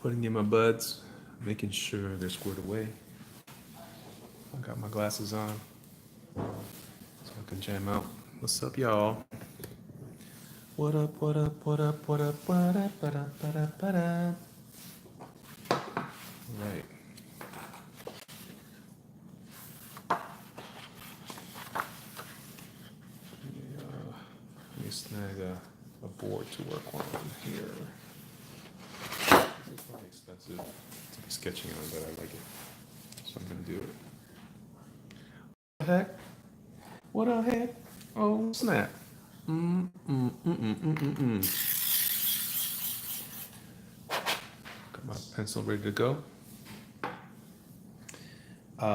putting in my buds, making sure they're squared away. I got my glasses on so I can jam out. What's up, y'all? What up, what up, what up, what up, what up, what up, what up, what up? Right. Let me snag a board to work on here. It's probably expensive to be sketching on, but I like it. So I'm gonna do it. What the heck? What the heck? Oh, snap. Got my pencil ready to go.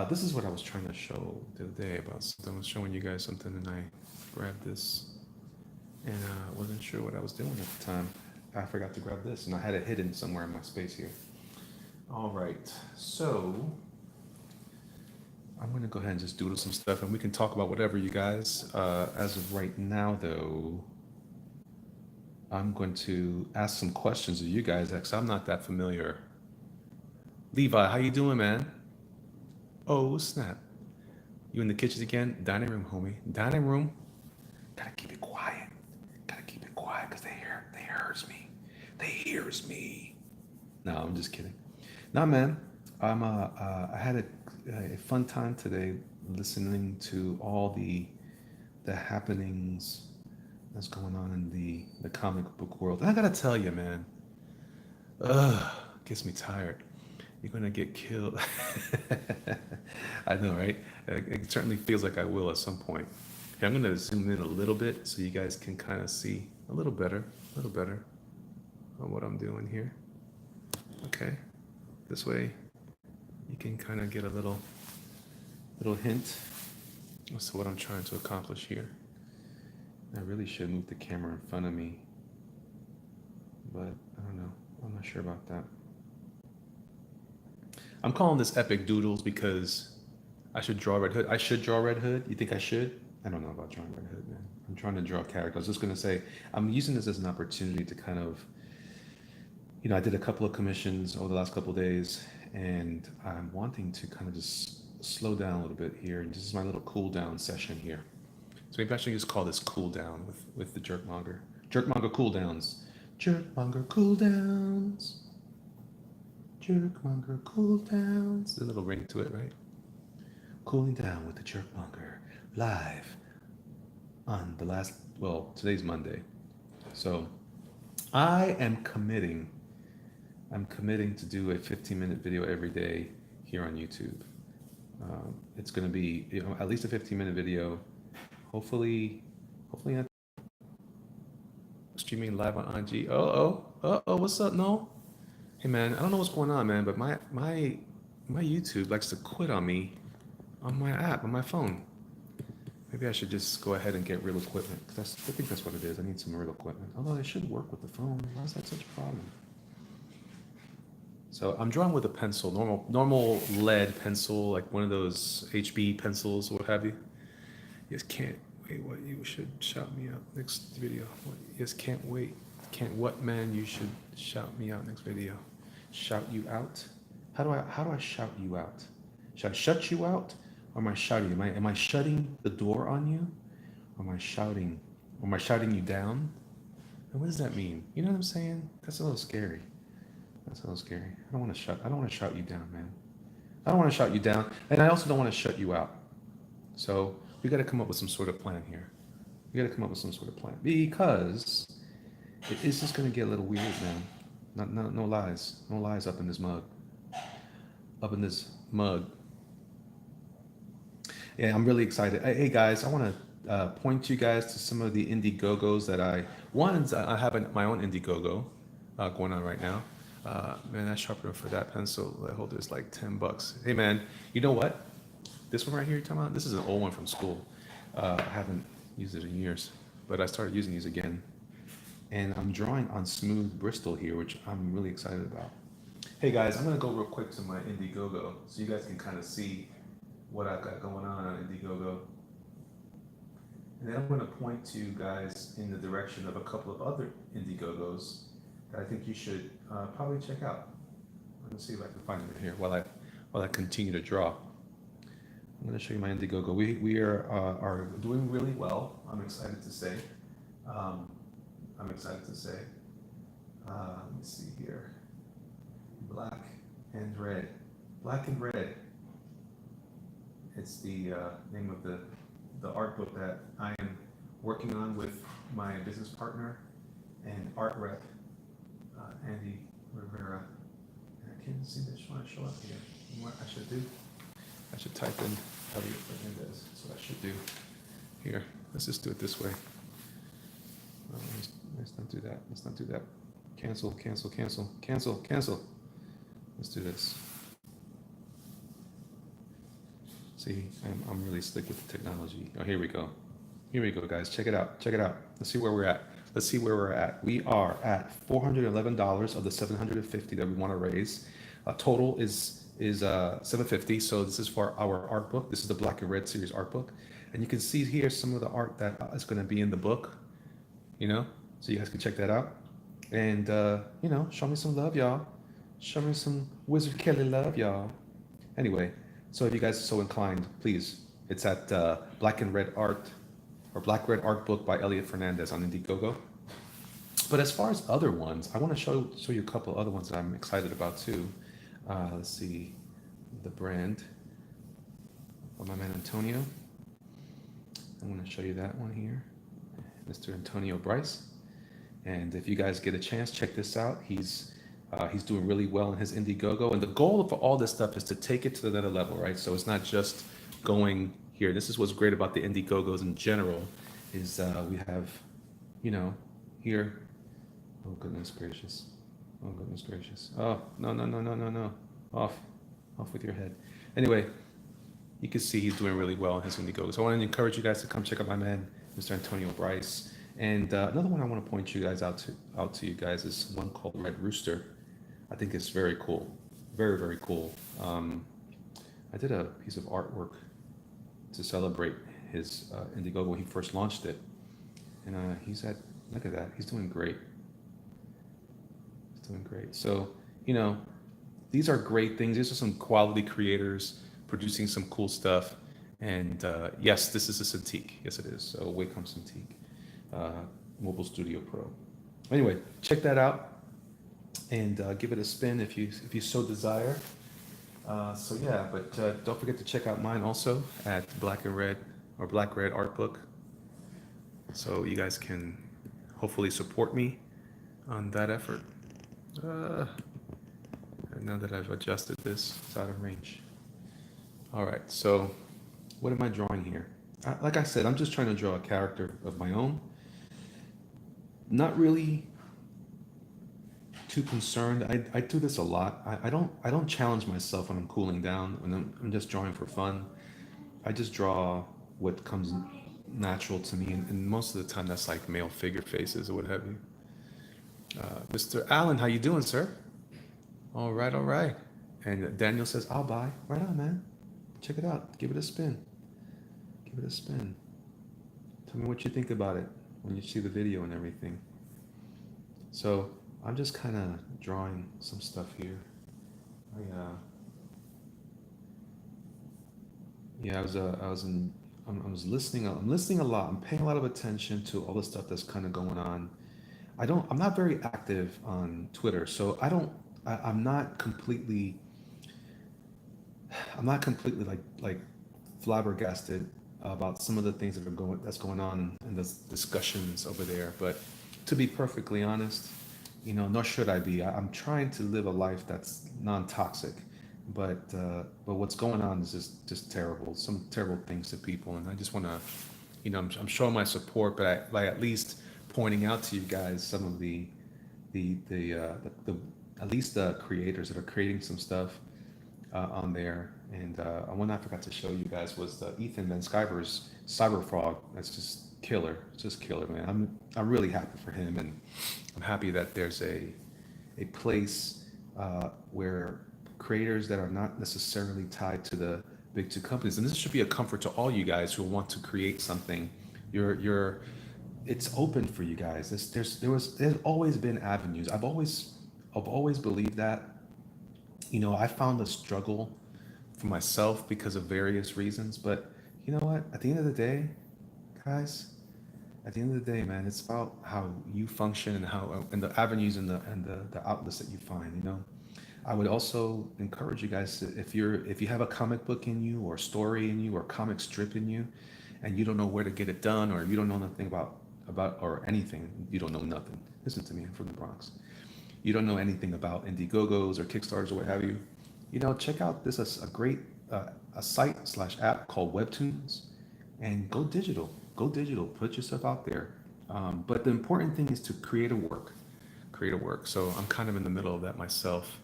This is what I was trying to show the other day about something. I was showing you guys something and I grabbed this and wasn't sure what I was doing at the time. I forgot to grab this and I had it hidden somewhere in my space here. All right, so I'm gonna go ahead and just doodle some stuff and we can talk about whatever you guys. As of right now though, I'm going to ask some questions of you guys because I'm not that familiar. Levi, how you doing, man? Oh, snap. You in the kitchen again? Dining room, homie. Dining room. Gotta keep it quiet. Gotta keep it quiet because they hears me. They hears me. No, I'm just kidding. Nah, man. I had a fun time today listening to all the happenings that's going on in the comic book world. And I gotta tell you, man, gets me tired. You're gonna get killed. I know, right? It certainly feels like I will at some point. Okay, I'm gonna zoom in a little bit so you guys can kind of see a little better on what I'm doing here. Okay, this way you can kind of get a little hint as to what I'm trying to accomplish here. I really should move the camera in front of me, but I don't know. I'm not sure about that. I'm calling this Epic Doodles because I should draw Red Hood. I should draw Red Hood. You think I should? I don't know about drawing Red Hood, man. I'm trying to draw a character. I was just going to say, I'm using this as an opportunity to kind of, I did a couple of commissions over the last couple of days, and I'm wanting to kind of just slow down a little bit here. And this is my little cool down session here. So maybe I should just call this cool down with the Jerkmonger. Jerkmonger cool downs. Jerkmonger cool downs. Jerkmonger cool downs. There's a little ring to it, right? Cooling down with the Jerkmonger live on today's Monday. So I am committing to do a 15-minute video every day here on YouTube. It's going to be at least a 15-minute video. Hopefully not streaming live on IG. What's up, no? Hey man, I don't know what's going on, man, but my YouTube likes to quit on me on my app, on my phone. Maybe I should just go ahead and get real equipment. I think that's what it is. I need some real equipment. Although it should work with the phone. Why is that such a problem? So I'm drawing with a pencil, normal lead pencil, like one of those HB pencils or what have you. Yes, can't wait. What you should shout me out next video. Yes, can't wait. Can't what, man? You should shout me out next video. Shout you out? How do I shout you out? Should I shut you out? Or am I shouting? Am I shutting the door on you? Or am I shouting? Or am I shouting you down? And what does that mean? You know what I'm saying? That's a little scary. I don't want to shout you down, man. I don't want to shout you down, and I also don't want to shut you out. So we got to come up with some sort of plan here. Because it's just gonna get a little weird, man. No lies up in this mug. Yeah, I'm really excited. Hey guys, I want to point you guys to some of the Indiegogos that I have my own Indiegogo going on right now. Man, that sharpener for that pencil that holder is like $10. Hey man, you know what? This one right here you're talking about, this is an old one from school. I haven't used it in years, but I started using these again. And I'm drawing on smooth Bristol here, which I'm really excited about. Hey guys, I'm gonna go real quick to my Indiegogo so you guys can kind of see what I've got going on Indiegogo. And then I'm gonna point you guys in the direction of a couple of other Indiegogos that I think you should probably check out. Let me see if I can find it here while I continue to draw. I'm going to show you my Indiegogo. We are doing really well. I'm excited to say. Um, I'm excited to say. Let me see here. Black and red. Black and red. It's the name of the art book that I am working on with my business partner and art rep, Andy Rivera. And I can't see this one show up here. You know what I should do? I should type in Elliot Fernandez. That's what I should do. Here, let's just do it this way. Let's not do that. Let's not do that. Cancel, cancel, cancel, cancel, cancel. Let's do this. See, I'm really slick with the technology. Oh, here we go. Here we go, guys. Check it out. Check it out. Let's see where we're at. Let's see where we're at. We are at $411 of the $750 that we want to raise. Total is $750. So this is for our art book. This is the Black and Red series art book, and you can see here some of the art that is going to be in the book. You know, so you guys can check that out, and you know, show me some love, y'all. Show me some Wizard Kelly love, y'all. Anyway. So if you guys are so inclined, please, it's at Black and Red Art, or Black Red Art Book by Elliot Fernandez on Indiegogo. But as far as other ones, I want to show you a couple other ones that I'm excited about too. Let's see, the brand of my man Antonio. I'm going to show you that one here, Mr. Antonio Bryce. And if you guys get a chance, check this out. He's doing really well in his Indiegogo, and the goal for all this stuff is to take it to another level, right? So it's not just going here. This is what's great about the Indiegogos in general, is we have, you know, here. Oh goodness gracious! Oh goodness gracious! Oh no no no no no no! Off with your head. Anyway, you can see he's doing really well in his Indiegogo. So I want to encourage you guys to come check out my man, Mr. Antonio Bryce. And another one I want to point you guys out to you guys is one called Red Rooster. I think it's very cool, very, very cool. I did a piece of artwork to celebrate his Indiegogo when he first launched it. And look at that, he's doing great. He's doing great. So, you know, these are great things. These are some quality creators producing some cool stuff. And yes, this is a Cintiq. Yes, it is. So Wacom Cintiq Mobile Studio Pro. Anyway, check that out. And give it a spin if you so desire. So yeah, but don't forget to check out mine also at Black and Red or Black Red Art Book. So you guys can hopefully support me on that effort. And now that I've adjusted this, it's out of range. All right, so what am I drawing here? Like I said, I'm just trying to draw a character of my own. Not really too concerned. I do this a lot. I don't challenge myself when I'm cooling down, when I'm just drawing for fun. I just draw what comes natural to me, and most of the time that's like male figure faces or what have you. Mr. Allen, how you doing, sir? All right, all right. And Daniel says, I'll buy. Right on, man. Check it out. Give it a spin. Give it a spin. Tell me what you think about it when you see the video and everything. So I'm just kind of drawing some stuff here. I'm listening. I'm listening a lot. I'm paying a lot of attention to all the stuff that's kind of going on. I'm not very active on Twitter, so I'm not completely like flabbergasted about some of the things that's going on in the discussions over there. But to be perfectly honest, you know, nor should I be. I'm trying to live a life that's non-toxic, but what's going on is just terrible. Some terrible things to people, and I just want to, you know, I'm showing my support, but I at least pointing out to you guys some of the at least the creators that are creating some stuff on there. And one I forgot to show you guys was the Ethan Van Sciver's Cyber Frog. That's just killer. It's just killer, man. I'm really happy for him, and I'm happy that there's a place where creators that are not necessarily tied to the big two companies, and this should be a comfort to all you guys who want to create something. It's open for you guys. There's always been avenues. I've always believed that. I found a struggle for myself because of various reasons. But you know what? At the end of the day, guys, at the end of the day, man, it's about how you function and how and the avenues and the outlets that you find. I would also encourage you guys to, if you have a comic book in you or story in you or comic strip in you, and you don't know where to get it done or you don't know nothing about or anything, you don't know nothing. Listen to me, I'm from the Bronx. You don't know anything about Indiegogos or Kickstarters or what have you. Check out this a great a site slash app called Webtoons, and go digital. Go digital. Put yourself out there. But the important thing is to create a work. Create a work. So I'm kind of in the middle of that myself.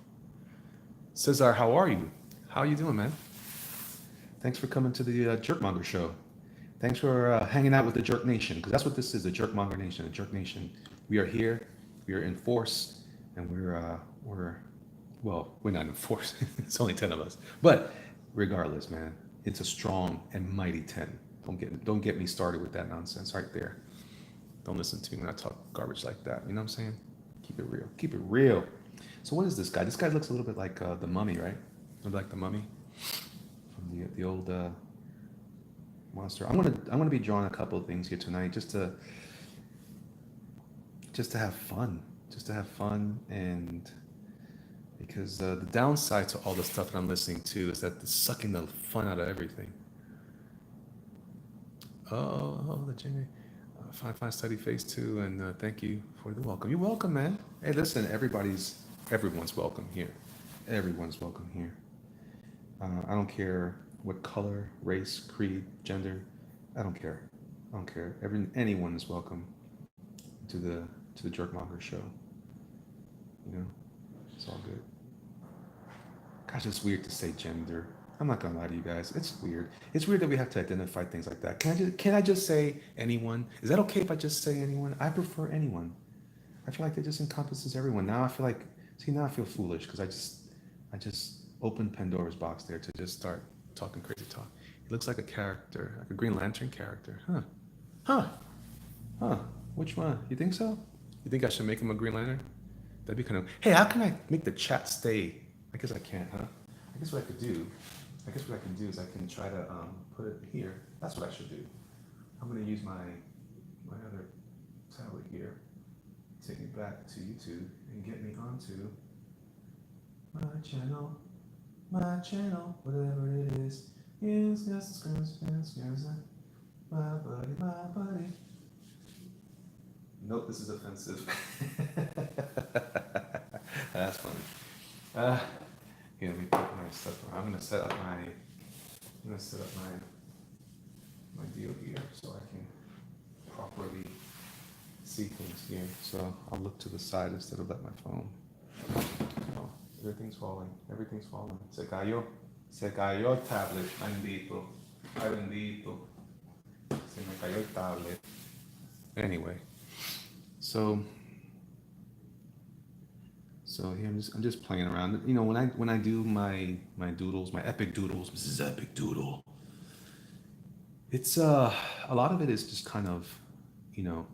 Cesar, how are you? How are you doing, man? Thanks for coming to the Jerkmonger Show. Thanks for hanging out with the Jerk Nation, because that's what this is, the Jerkmonger Nation, the Jerk Nation. We are here, we are in force, and we're not in force. It's only 10 of us. But regardless, man, it's a strong and mighty 10. Don't get me started with that nonsense right there. Don't listen to me when I talk garbage like that. You know what I'm saying? Keep it real. Keep it real. So what is this guy? This guy looks a little bit like the Mummy, right? Like the Mummy from the old monster. I'm gonna be drawing a couple of things here tonight, just to have fun, and because the downside to all the stuff that I'm listening to is that it's sucking the fun out of everything. Oh, the Jimmy. Fine study phase 2, and thank you for the welcome. You're welcome, man. Hey, listen, everyone's welcome here. Everyone's welcome here. I don't care what color, race, creed, gender. I don't care. I don't care. Anyone is welcome to the Jerkmonger Show. It's all good. Gosh, it's weird to say gender. I'm not gonna lie to you guys. It's weird. It's weird that we have to identify things like that. Can I just say anyone? Is that okay if I just say anyone? I prefer anyone. I feel like it just encompasses everyone. Now I feel like, see, now I feel foolish because I just opened Pandora's box there to just start talking crazy talk. He looks like a character, like a Green Lantern character. Huh, huh. Which one? You think so? You think I should make him a Green Lantern? That'd be kind of. Hey, how can I make the chat stay? I guess I can't, huh? I guess what I could do. I guess what I can do is I can try to put it here. That's what I should do. I'm gonna use my other tablet here. Take me back to YouTube and get me onto my channel, whatever it is. My buddy. Nope, this is offensive. That's funny. Let me put my stuff. I'm gonna set up my deal here so I can properly see things here. So I'll look to the side instead of at my phone. Oh, everything's falling. Everything's falling. Se cayó el tablet. Bendito. Ay, bendito. Se me cayó el tablet. Anyway, so here I'm just playing around. When I do my doodles, my epic doodles. This is epic doodle. It's a lot of it is just kind of, you know,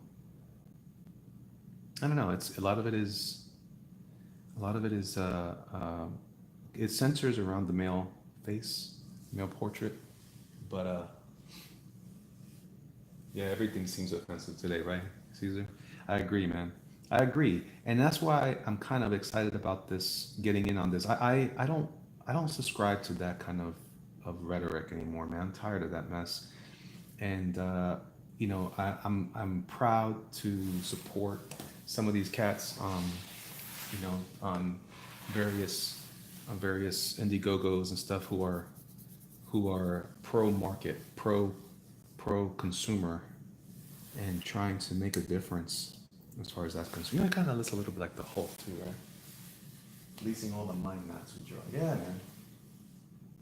I don't know. It's a lot of it is it centers around the male face, male portrait, but yeah, everything seems offensive today, right, Caesar? I agree, man. I agree, and that's why I'm kind of excited about this, getting in on this. I don't subscribe to that kind of rhetoric anymore, man. I'm tired of that mess, and I'm proud to support some of these cats, on various Indiegogos and stuff who are pro market, pro consumer, and trying to make a difference as far as that's concerned. It kind of looks a little bit like the Hulk too, right? Leasing all the mind maps we draw. Yeah, man.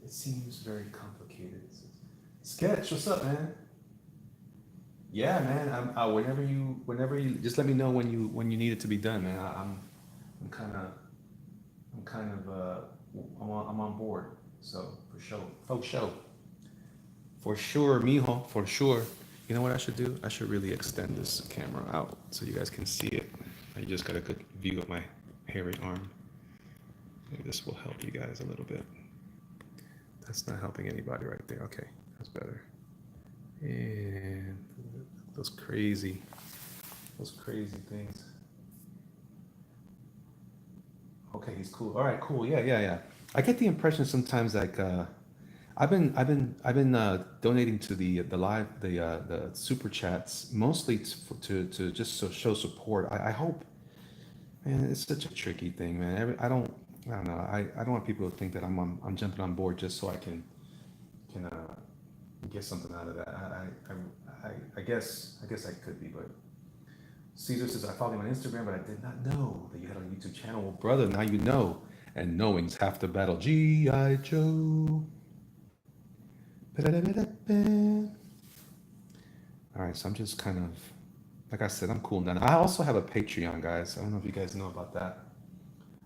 It seems very complicated. Sketch, what's up, man? Yeah, man. Whenever you just let me know when you need it to be done, man. I'm kind of I'm on board. So for sure, mijo, for sure. You know what I should do? I should really extend this camera out so you guys can see it. I just got a good view of my hairy arm. Maybe this will help you guys a little bit. That's not helping anybody right there. Okay, that's better. And those crazy, those crazy things. Okay, he's cool. All right, cool. Yeah, yeah, yeah. I get the impression sometimes like I've been donating to the live the super chats mostly to just show support. I hope, man. It's such a tricky thing, man. I don't know. I don't want people to think that I'm jumping on board just so I can get something out of that. I guess I could be, but Caesar says I follow you on Instagram, but I did not know that you had a YouTube channel. Well, brother, now you know, and knowing's half the battle. G.I. Joe. All right, so I'm just kind of, like I said, I'm cooling down. I also have a Patreon, guys. I don't know if you guys know about that.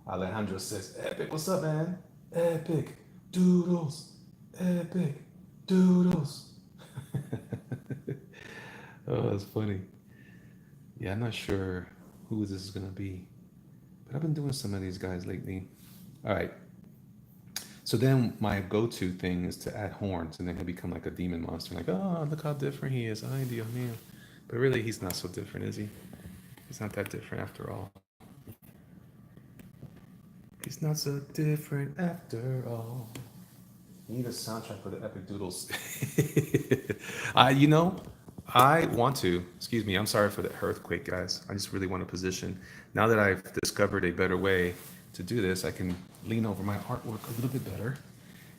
Alejandro says, Epic, what's up, man? Epic, Doodles, Epic, Doodles. Oh, that's funny. Yeah, I'm not sure who this is gonna be, but I've been doing some of these guys lately. All right, so then my go-to thing is to add horns, and then he'll become like a demon monster. Like, oh, look how different he is. Ay, Dios mío. But really, he's not so different, is he? He's not that different after all. He's not so different after all. We need a soundtrack for the Epic Doodles. I, you know, I want to. Excuse me. I'm sorry for the earthquake, guys. I just really want to position. Now that I've discovered a better way to do this, I can lean over my artwork a little bit better,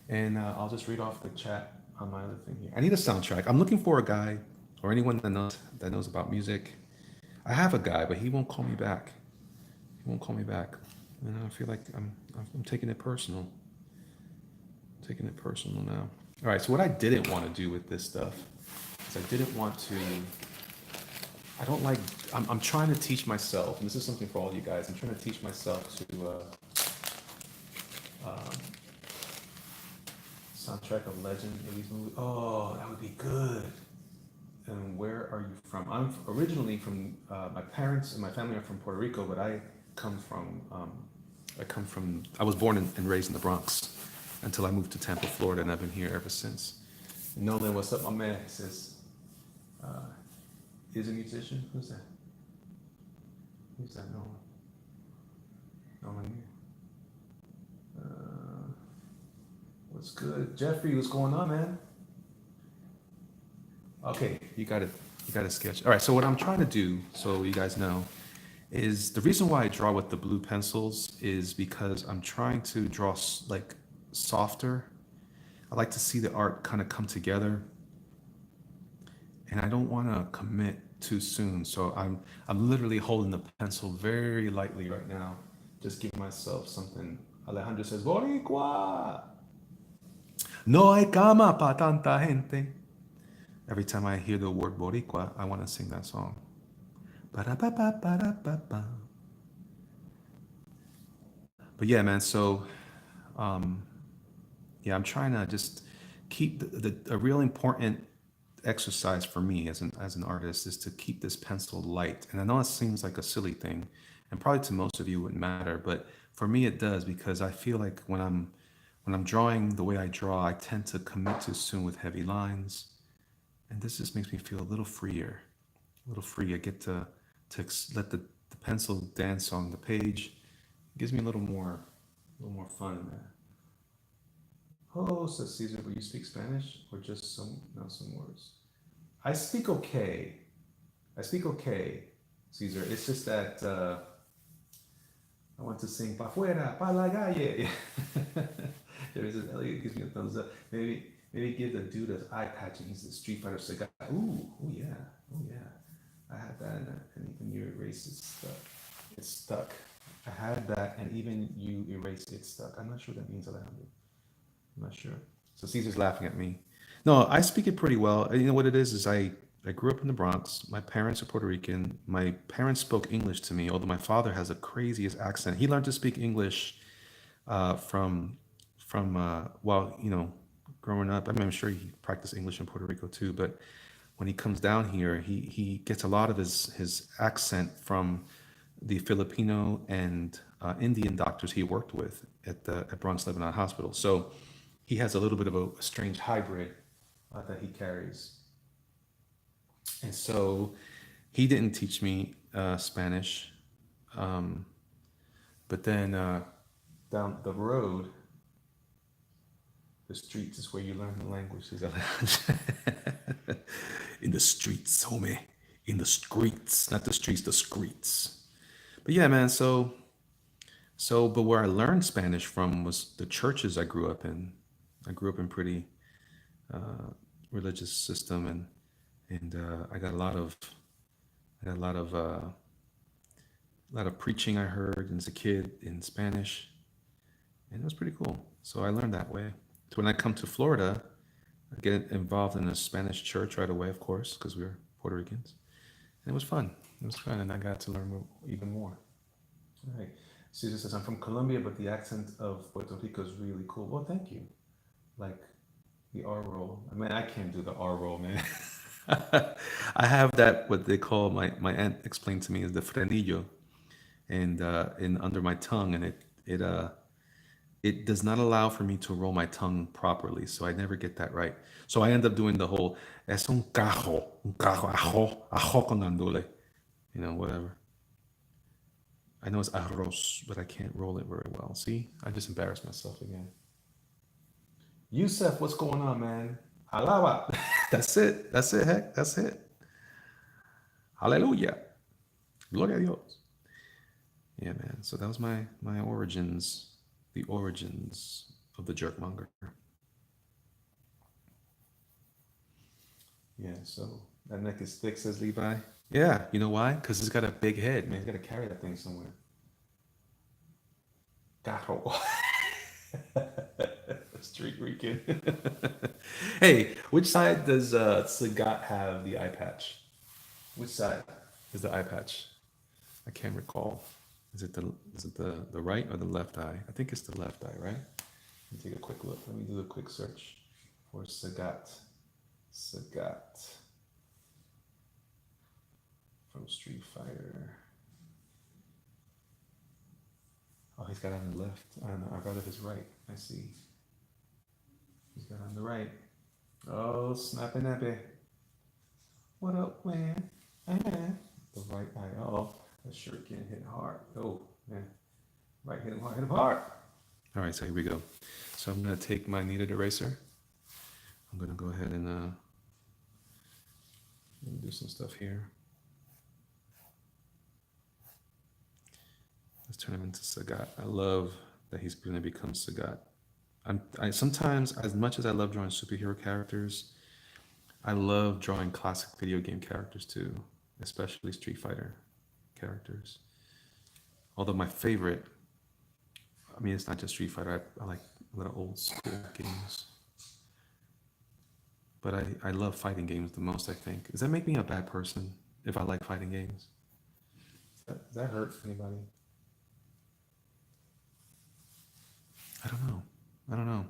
and I'll just read off the chat on my other thing here. I need a soundtrack. I'm looking for a guy or anyone that knows about music. I have a guy, but he won't call me back. He won't call me back. And I feel like I'm taking it personal. Taking it personal now. All right, so what I didn't want to do with this stuff is I didn't want to, I don't like, I'm trying to teach myself, and this is something for all you guys, I'm trying to teach myself to um, soundtrack of Legend, 80s movie. Oh, that would be good. And where are you from? I'm originally from, my parents and my family are from Puerto Rico, but come from, I was born and raised in the Bronx until I moved to Tampa, Florida, and I've been here ever since. Nolan, what's up, my man? He says, uh, is a musician? Who's that? Who's that, Nolan? Nolan here. What's good? Jeffrey, what's going on, man? Okay, you got it. You got a sketch. All right, so what I'm trying to do, so you guys know, is the reason why I draw with the blue pencils is because I'm trying to draw like softer. I like to see the art kind of come together, and I don't want to commit too soon. So I'm literally holding the pencil very lightly right now, just giving myself something. Alejandro says, Boricua. No hay cama pa tanta gente. Every time I hear the word Boricua, I want to sing that song. Ba-da-ba-ba-ba-da-ba-ba. But yeah, man. So, um, yeah, I'm trying to just keep a real important exercise for me as an artist is to keep this pencil light. And I know it seems like a silly thing, and probably to most of you wouldn't matter, but for me it does because I feel like when I'm drawing the way I draw, I tend to commit too soon with heavy lines, and this just makes me feel a little freer, a little free. I get to let the pencil dance on the page. It gives me a little more fun in that. Oh, says Caesar, but you speak Spanish or just some words? I speak okay. I speak okay, Caesar. It's just that I want to sing pa fuera, pa la calle. There is Elliot gives me a thumbs up. Maybe give the dude an eye patch and he's a Street Fighter cigar. Ooh, oh yeah, oh yeah. I had that and even you erase it stuck. It's stuck. I had that and even you erase it stuck. I'm not sure what that means, Alejandro. I'm not sure. So Caesar's laughing at me. No, I speak it pretty well. You know what it is I grew up in the Bronx. My parents are Puerto Rican. My parents spoke English to me, although my father has the craziest accent. He learned to speak English from well, growing up. I mean, I'm sure he practiced English in Puerto Rico too, but when he comes down here, he gets a lot of his accent from the Filipino and Indian doctors he worked with, at Bronx Lebanon Hospital. So he has a little bit of a strange hybrid that he carries, and so he didn't teach me Spanish. Um, but then down the road, the streets is where you learn the language. In the streets, homie. In the streets, not the streets, the streets. But yeah, man. But where I learned Spanish from was the churches I grew up in. I grew up in pretty religious system, and I got I got a lot of preaching I heard as a kid in Spanish, and it was pretty cool. So I learned that way. So when I come to Florida, I get involved in a Spanish church right away, of course, because we were Puerto Ricans, and it was fun. It was fun, and I got to learn even more. All right. Caesar says, I'm from Colombia, but the accent of Puerto Rico is really cool. Well, thank you. Like the R roll. I mean, I can't do the R roll, man. I have that, what they call, my aunt explained to me, is the frenillo, and in under my tongue, and it does not allow for me to roll my tongue properly, so I never get that right. So I end up doing the whole es un cajo, ajo con andule, whatever. I know it's arroz, but I can't roll it very well. See, I just embarrassed myself again. Yusef, what's going on, man? Alaba. That's it. That's it. Heck, that's it. Hallelujah. Gloria a Dios. Yeah, man. So that was my origins, the origins of the jerkmonger. Yeah. So that neck is thick, says Levi. Yeah. You know why? Because he's got a big head, man. He's got to carry that thing somewhere. Gato. Street Rican. Hey, which side does Sagat have the eye patch? Which side is the eye patch? I can't recall. Is it the right or the left eye? I think it's the left eye, right? Let me take a quick look. Let me do a quick search for Sagat. Sagat from Street Fighter. Oh, he's got it on the left. I don't know. I'd rather his right. I see. He's got it on the right. Oh, snappy nappy. What up, man? The right eye. Oh, that shirt getting hit hard. Oh, man. Right, hit him hard, hit him hard. All right, so here we go. So I'm going to take my kneaded eraser. I'm going to go ahead and do some stuff here. Let's turn him into Sagat. I love that he's going to become Sagat. I sometimes, as much as I love drawing superhero characters, I love drawing classic video game characters too, especially Street Fighter characters. Although my favorite, I mean, it's not just Street Fighter. I like a lot of old school games. But I love fighting games the most, I think. Does that make me a bad person if I like fighting games? Does that hurt anybody? I don't know. I don't know.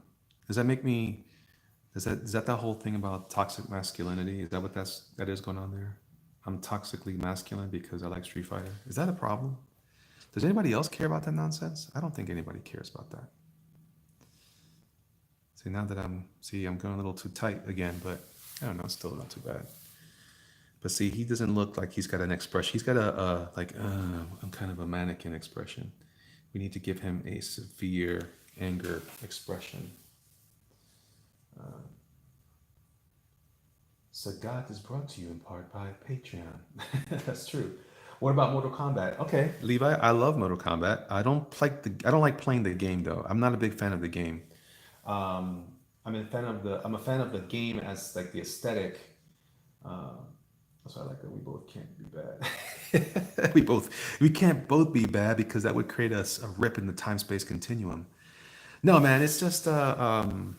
Does that make me? Is that the whole thing about toxic masculinity? Is that what that is going on there? I'm toxically masculine because I like Street Fighter. Is that a problem? Does anybody else care about that nonsense? I don't think anybody cares about that. See, now that I'm going a little too tight again, but I don't know, it's still not too bad. But see, he doesn't look like he's got an expression. He's got I'm kind of a mannequin expression. We need to give him a severe anger expression. Sagat is brought to you in part by Patreon. That's true. What about Mortal Kombat? Okay, Levi, I love Mortal Kombat. I don't like playing the game though. I'm not a big fan of the game. I'm a fan of the game as like the aesthetic. That's why I like that we both can't be bad. we can't both be bad because that would create us a rip in the time space continuum. No, man, it's just the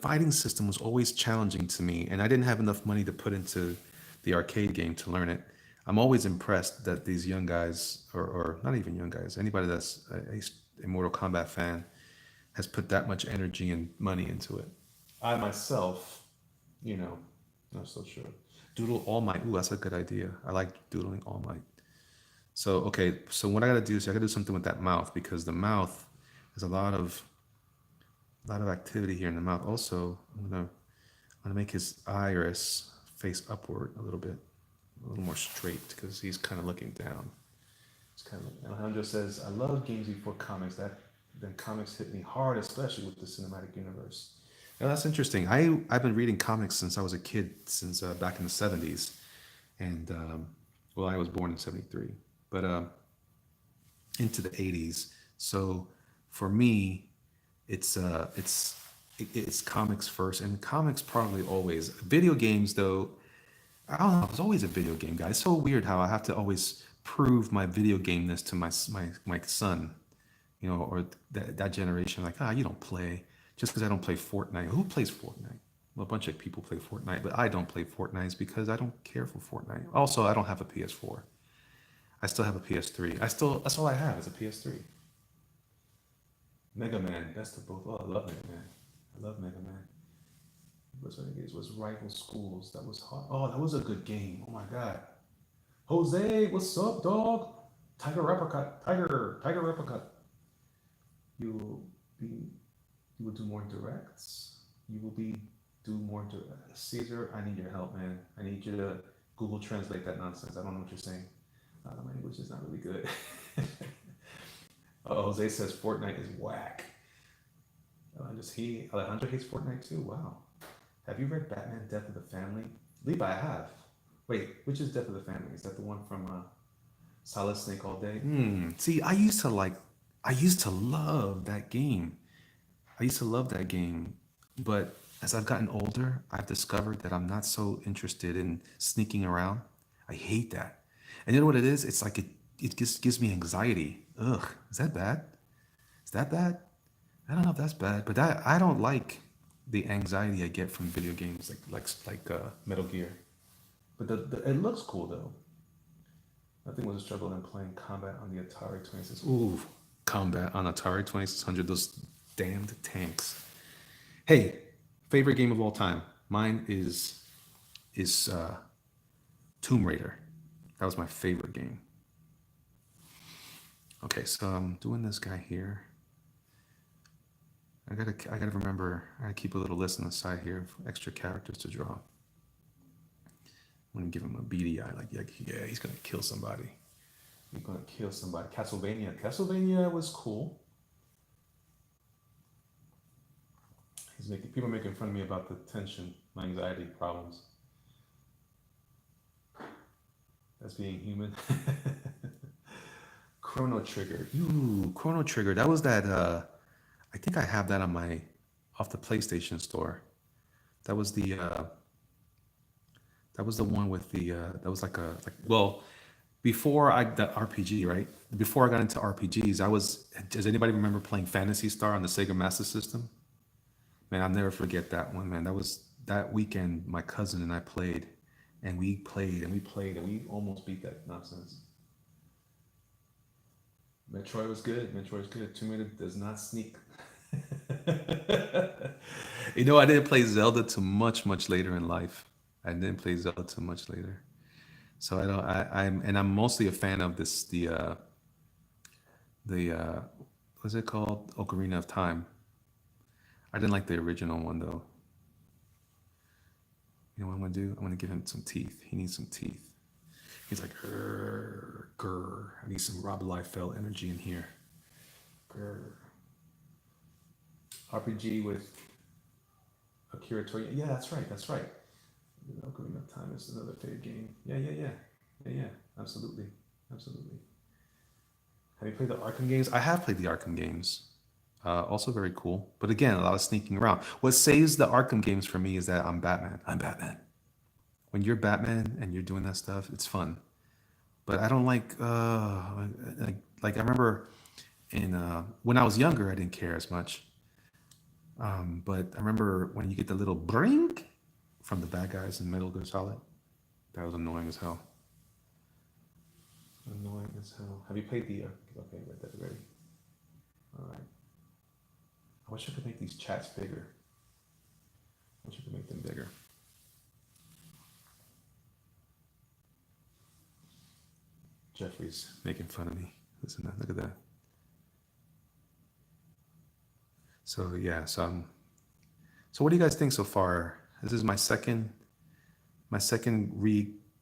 fighting system was always challenging to me, and I didn't have enough money to put into the arcade game to learn it. I'm always impressed that these young guys, or not even young guys, anybody that's a Mortal Kombat fan, has put that much energy and money into it. I myself, not so sure. Doodle All Might. Ooh, that's a good idea. I like doodling All Might. So, okay, so what I gotta do is I gotta do something with that mouth because the mouth There's a lot of activity here in the mouth. Also, I'm gonna make his iris face upward a little more straight because he's kind of looking down. It's kind of Alejandro says, "I love games before comics. That then comics hit me hard, especially with the cinematic universe." Now that's interesting. I've been reading comics since I was a kid, since back in the '70s, and well, I was born in '73, but into the '80s. So for me, it's comics first, and comics probably always. Video games, though, I don't know. I was always a video game guy. It's so weird how I have to always prove my video gameness to my son, or that generation. Like, you don't play just because I don't play Fortnite. Who plays Fortnite? Well, a bunch of people play Fortnite, but I don't play Fortnite because I don't care for Fortnite. Also, I don't have a PS4. I still have a PS3. That's all I have is a PS3. Mega Man, best of both. Oh, I love Mega Man. I love Mega Man. What's Renegades was Rival Schools. That was hot. Oh, that was a good game. Oh my god. Jose, what's up, dog? Tiger Replica. Tiger Replica. You will be you will do more directs. You will be do more directs. Caesar, I need your help, man. I need you to Google translate that nonsense. I don't know what you're saying. My English is not really good. Jose says Fortnite is whack. Alejandro hates Fortnite too. Wow. Have you read Batman: Death of the Family? Levi, I have. Wait, which is Death of the Family? Is that the one from Solid Snake All Day? See, I used to love that game. I used to love that game, but as I've gotten older, I've discovered that I'm not so interested in sneaking around. I hate that. And you know what it is? It's like it just gives me anxiety. Ugh, is that bad? Is that bad? I don't know if that's bad, but I don't like the anxiety I get from video games like Metal Gear. But it looks cool though. Nothing was a struggle than playing Combat on the Atari 26. Ooh, Combat on Atari 2600. Those damned tanks. Hey, favorite game of all time. Mine is Tomb Raider. That was my favorite game. Okay, so I'm doing this guy here. I gotta remember. I gotta keep a little list on the side here of extra characters to draw. I'm gonna give him a beady eye. Like, yeah, he's gonna kill somebody. He's gonna kill somebody. Castlevania. Castlevania was cool. People are making fun of me about the tension, my anxiety problems. That's being human. Chrono Trigger. Ooh, Chrono Trigger. That was that. I think I have that on my off the PlayStation Store. That was the one with the that was like before I the RPG, right? Before I got into RPGs, I was. Does anybody remember playing Fantasy Star on the Sega Master System? Man, I'll never forget that one, man. That was that weekend. My cousin and I played, and we played and we played and we almost beat that nonsense. Metroid was good. Metroid was good. Tomb Raider does not sneak. I didn't play Zelda too much later in life. I didn't play Zelda too much later. So I don't. I'm mostly a fan of this the what's it called, Ocarina of Time. I didn't like the original one though. You know what I'm gonna do? I'm gonna give him some teeth. He needs some teeth. He's like, grr, grr. I need some Rob Liefeld energy in here. Grr. RPG with Akira Toriyama. Yeah, that's right. That's right. Ocarina of Time is another favorite game. Yeah. Absolutely, absolutely. Have you played the Arkham games? I have played the Arkham games. Also very cool. But again, a lot of sneaking around. What saves the Arkham games for me is that I'm Batman. I'm Batman. When you're Batman and you're doing that stuff, it's fun. But I don't like I remember in when I was younger, I didn't care as much. But I remember when you get the little brink from the bad guys in Metal Gear Solid, that was annoying as hell. Annoying as hell. Have you played the? Okay, read that already. All right. I wish I could make these chats bigger. I wish I could make them bigger. Jeffrey's making fun of me. Listen, look at that. So yeah, so what do you guys think so far? This is my second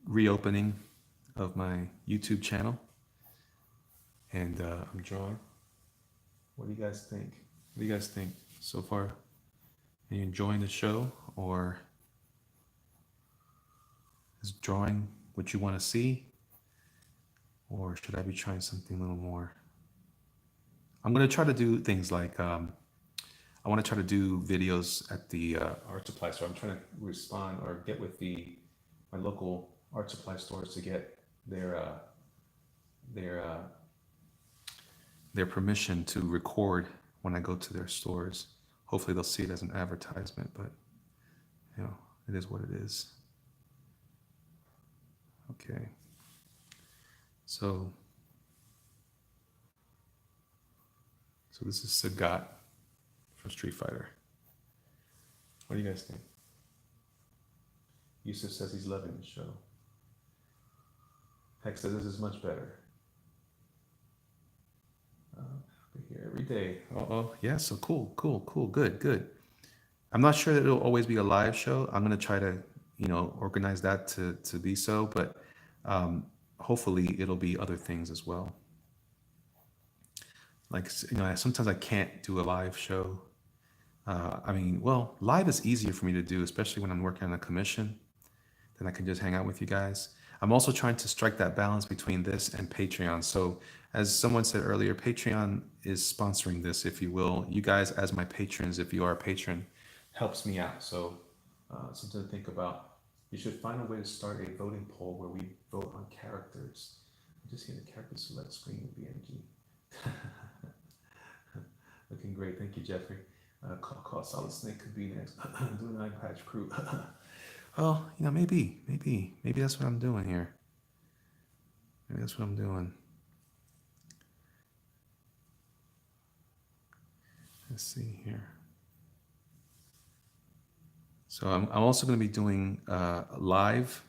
reopening of my YouTube channel, and I'm drawing. What do you guys think? What do you guys think so far? Are you enjoying the show, or is drawing what you want to see, or should I be trying something a little more? I'm gonna try to do things like I want to try to do videos at the art supply store. I'm trying to respond or get with the my local art supply stores to get their uh, their uh, their permission to record when I go to their stores. Hopefully, they'll see it as an advertisement, but you know, it is what it is. Okay, so this is Sagat from Street Fighter. What do you guys think? Yusuf says he's loving the show. Hex says this is much better. I'll be here every day. Oh, yeah. So cool. Good. I'm not sure that it'll always be a live show. I'm gonna try to, organize that to be so, but um, hopefully it'll be other things as well. Like sometimes I can't do a live show. I mean, well, live is easier for me to do, especially when I'm working on a commission. Then I can just hang out with you guys. I'm also trying to strike that balance between this and Patreon. So, as someone said earlier, Patreon is sponsoring this, if you will. You guys, as my patrons, if you are a patron, helps me out. So, something to think about. You should find a way to start a voting poll where we vote on characters. I just hit the character select screen with BMG. Looking great. Thank you, Jeffrey. Call Solid Snake could be next. Do an eye patch crew. Well, maybe that's what I'm doing here. Maybe that's what I'm doing. Let's see here. So I'm also going to be doing live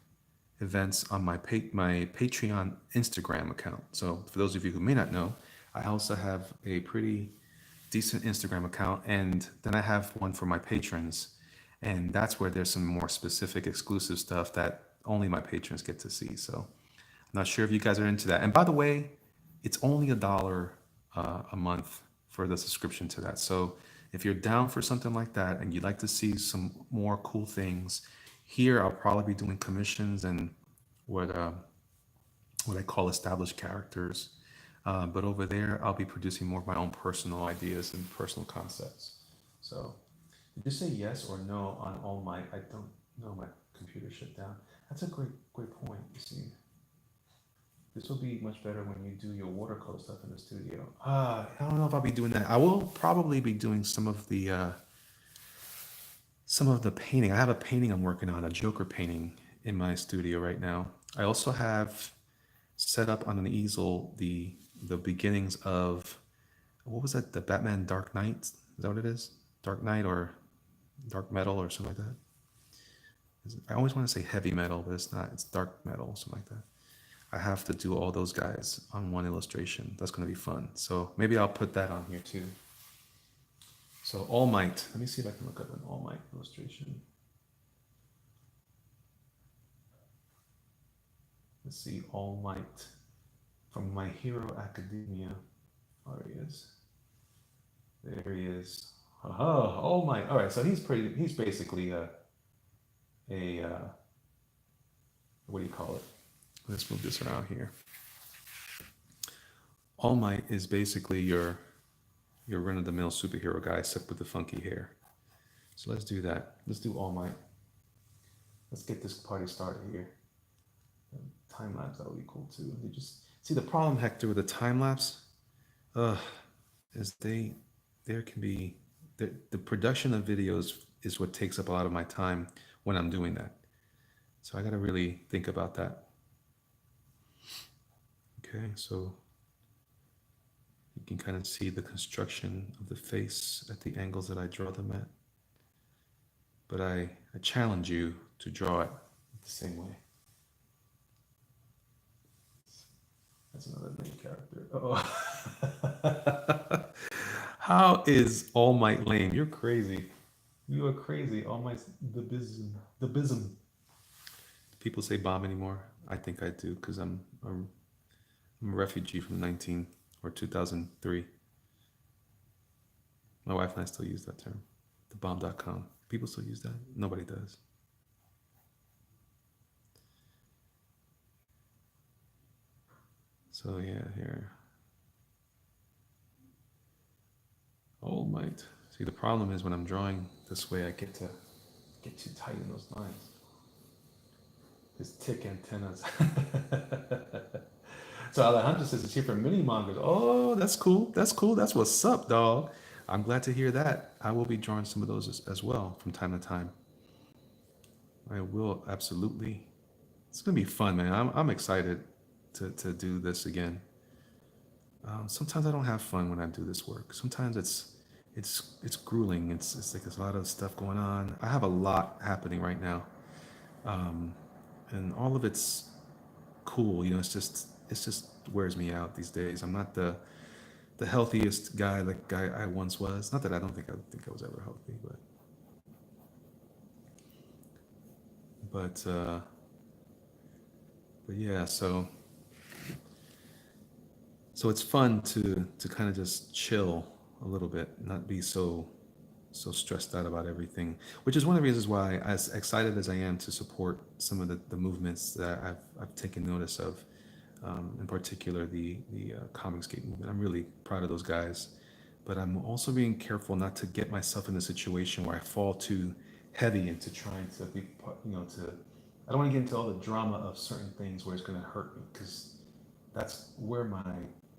events on my Patreon Instagram account. So for those of you who may not know, I also have a pretty decent Instagram account, and then I have one for my patrons, and that's where there's some more specific exclusive stuff that only my patrons get to see. So I'm not sure if you guys are into that. And by the way, it's only $1 a month for the subscription to that. So if you're down for something like that and you'd like to see some more cool things, here I'll probably be doing commissions and what I call established characters. But over there, I'll be producing more of my own personal ideas and personal concepts. So, did you say yes or no on All Might? I don't know. My computer shut down. That's a great point. You see, this will be much better when you do your watercolor stuff in the studio. I don't know if I'll be doing that. I will probably be doing some of the painting. I have a painting I'm working on, a Joker painting in my studio right now. I also have set up on an easel the beginnings of, what was that? The Batman Dark Knight? Is that what it is? Dark Knight or Dark Metal or something like that. I always want to say heavy metal, but it's not. It's dark metal, something like that. I have to do all those guys on one illustration. That's going to be fun. So maybe I'll put that on here too. So All Might. Let me see if I can look up an All Might illustration. Let's see, All Might from My Hero Academia. Oh, there he is. There he is. Oh, All Might. All right, so he's basically a what do you call it? Let's move this around here. All Might is basically your run-of-the-mill superhero guy, except with the funky hair. So let's do that. Let's do All Might. Let's get this party started here. Time lapse, that would be cool too. They just see the problem, Hector, with the time lapse, is there can be the production of videos is what takes up a lot of my time when I'm doing that. So I got to really think about that. Okay, so you can kind of see the construction of the face at the angles that I draw them at. But I challenge you to draw it the same way. That's another main character. Oh. How is All Might lame? You're crazy. You are crazy. All Might the bism. The bism. People say bomb anymore. I think I do because I'm a refugee from 19 or 2003. My wife and I still use that term. The bomb.com. People still use that. Nobody does. So yeah, here. All Might. See, the problem is when I'm drawing this way, I get too tight in those lines. His tick antennas. So Alejandro says it's here for mini mongers. Oh, that's cool. That's cool. That's what's up, dog. I'm glad to hear that. I will be drawing some of those as well from time to time. I will absolutely. It's gonna be fun, man. I'm excited to do this again. Sometimes I don't have fun when I do this work. Sometimes it's grueling. It's like there's a lot of stuff going on. I have a lot happening right now, um, and all of it's cool. You know, it's just wears me out these days. I'm not the healthiest guy like guy I once was. Not that I was ever healthy, but but yeah. So it's fun to kind of just chill a little bit, not be so stressed out about everything, which is one of the reasons why, as excited as I am to support some of the movements that I've taken notice of, in particular the Comicsgate movement. I'm really proud of those guys, but I'm also being careful not to get myself in a situation where I fall too heavy into trying to be, to. I don't want to get into all the drama of certain things where it's going to hurt me, because that's where my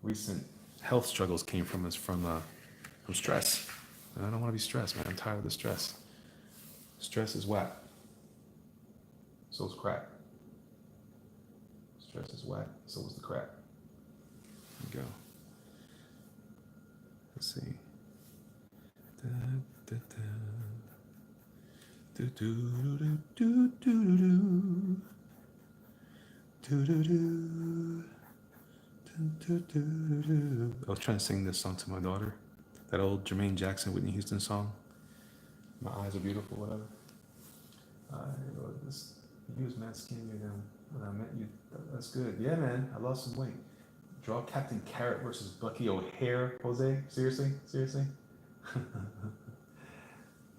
recent health struggles came from, is from stress. And I don't want to be stressed, man. I'm tired of the stress. Stress is whack. So is crack. Stress is whack. So is the crack. There we go. Let's see. Da, da, da. Do, do, do, do, do, do, do, do, do. I was trying to sing this song to my daughter, that old Jermaine Jackson, Whitney Houston song. My eyes are beautiful, whatever. This, you was mad skinny when I met you. That's good. Yeah, man, I lost some weight. Draw Captain Carrot versus Bucky O'Hare, Jose? Seriously?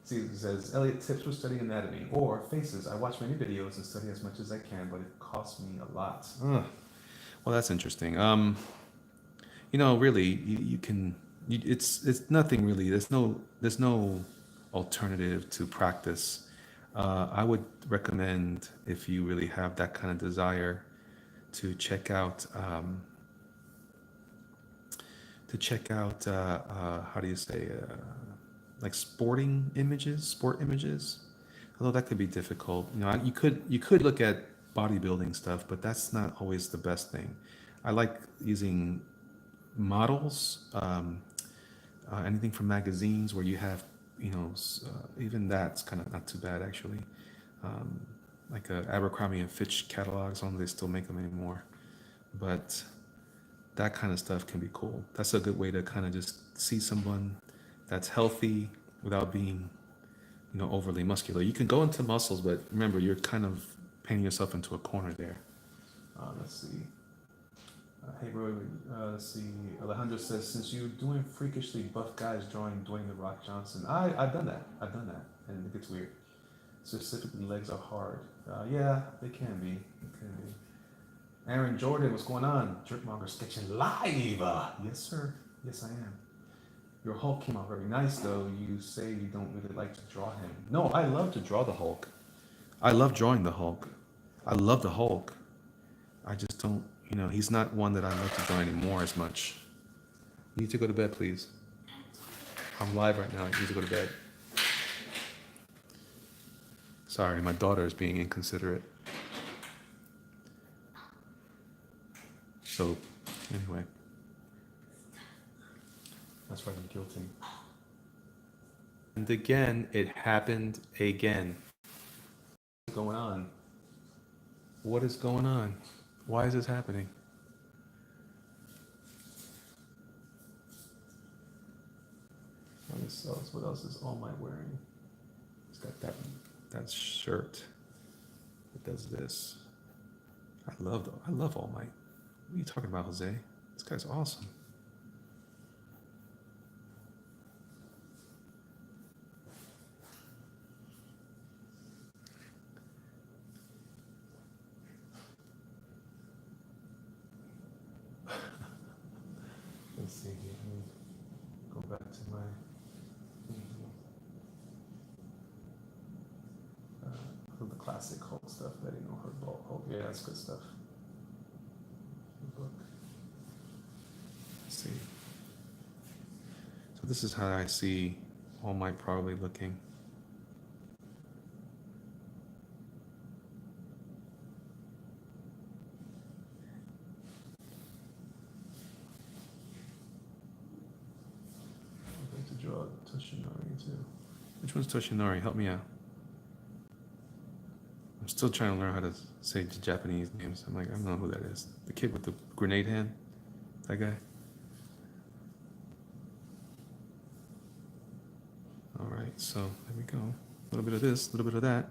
See, it says, Elliot tips for studying anatomy. Or faces. I watch many videos and study as much as I can, but it costs me a lot. Ugh. Well, that's interesting. Really, you can. It's nothing really. There's no alternative to practice. I would recommend, if you really have that kind of desire, to check out how do you say, like sport images. Although that could be difficult. You could look at bodybuilding stuff, but that's not always the best thing. I like using models, anything from magazines where you have, even that's kind of not too bad actually. Um, like Abercrombie and Fitch catalogs, I don't know if they still make them anymore, but that kind of stuff can be cool. That's a good way to kind of just see someone that's healthy without being, overly muscular. You can go into muscles, but remember, you're kind of painting yourself into a corner there. Let's see. Hey, bro, let's see. Alejandro says, since you're doing freakishly buff guys drawing Dwayne The Rock Johnson, I've done that, and it gets weird. Specifically, legs are hard. Yeah, they can be. Aaron Jordan, what's going on? Jerkmonger sketching live. Yes, sir. Yes, I am. Your Hulk came out very nice, though. You say you don't really like to draw him. No, I love to draw the Hulk. I love drawing the Hulk. I love the Hulk. I just don't, he's not one that I like to draw anymore as much. You need to go to bed, please. I'm live right now. You need to go to bed. Sorry, my daughter is being inconsiderate. So, anyway. That's why I'm guilty. And again, it happened again. What's going on? What is going on? Why is this happening? this else? What else is All Might wearing? He's got that shirt. It does this. I love All Might. What are you talking about, Jose? This guy's awesome. Let's see here. Let me go back to my the classic Hulk stuff. That ain't no hardball Hulk. Yeah, that's good stuff. Book. Let's see. So this is how I see All Might probably looking. I'm going to draw Toshinori too. Which one's Toshinori? Help me out. I'm still trying to learn how to say Japanese names. I'm like, I don't know who that is. The kid with the grenade hand? That guy? All right, so there we go. A little bit of this, a little bit of that.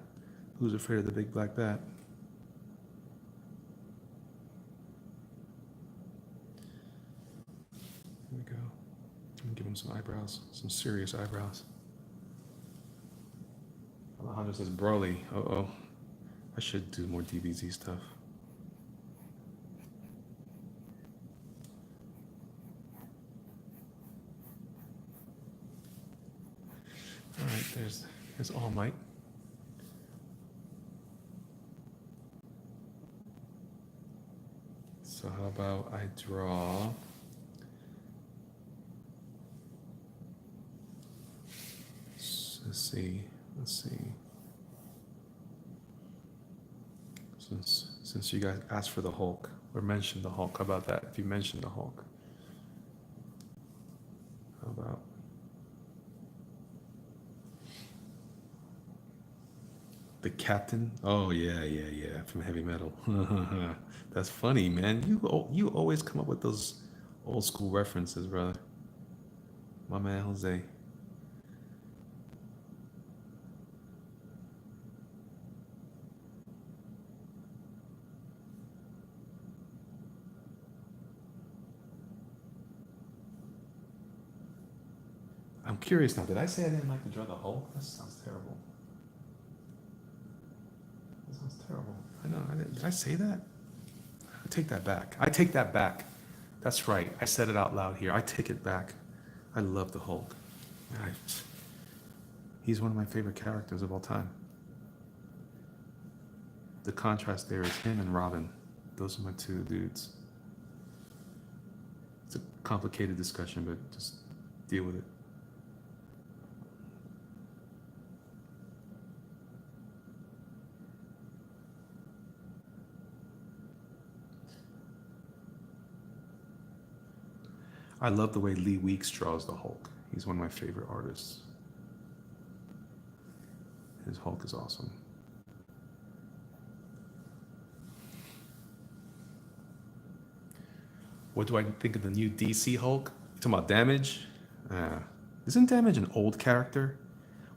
Who's afraid of the big black bat? There we go. I'm gonna give him some eyebrows, some serious eyebrows. Alejandro says Broly. Uh-oh. I should do more DBZ stuff. All right, there's All Might. So how about I draw let's see. Since you guys asked for the Hulk or mentioned the Hulk, how about that? If you mentioned the Hulk, how about the Captain? Oh yeah, from Heavy Metal. That's funny, man. You always come up with those old school references, brother. My man Jose. I'm curious now. Did I say I didn't like to draw the Hulk? That sounds terrible. That sounds terrible. I know. Did I say that? I take that back. I take that back. That's right. I said it out loud here. I take it back. I love the Hulk. He's one of my favorite characters of all time. The contrast there is him and Robin. Those are my two dudes. It's a complicated discussion, but just deal with it. I love the way Lee Weeks draws the Hulk. He's one of my favorite artists. His Hulk is awesome. What do I think of the new DC Hulk? You talking about Damage? Isn't Damage an old character?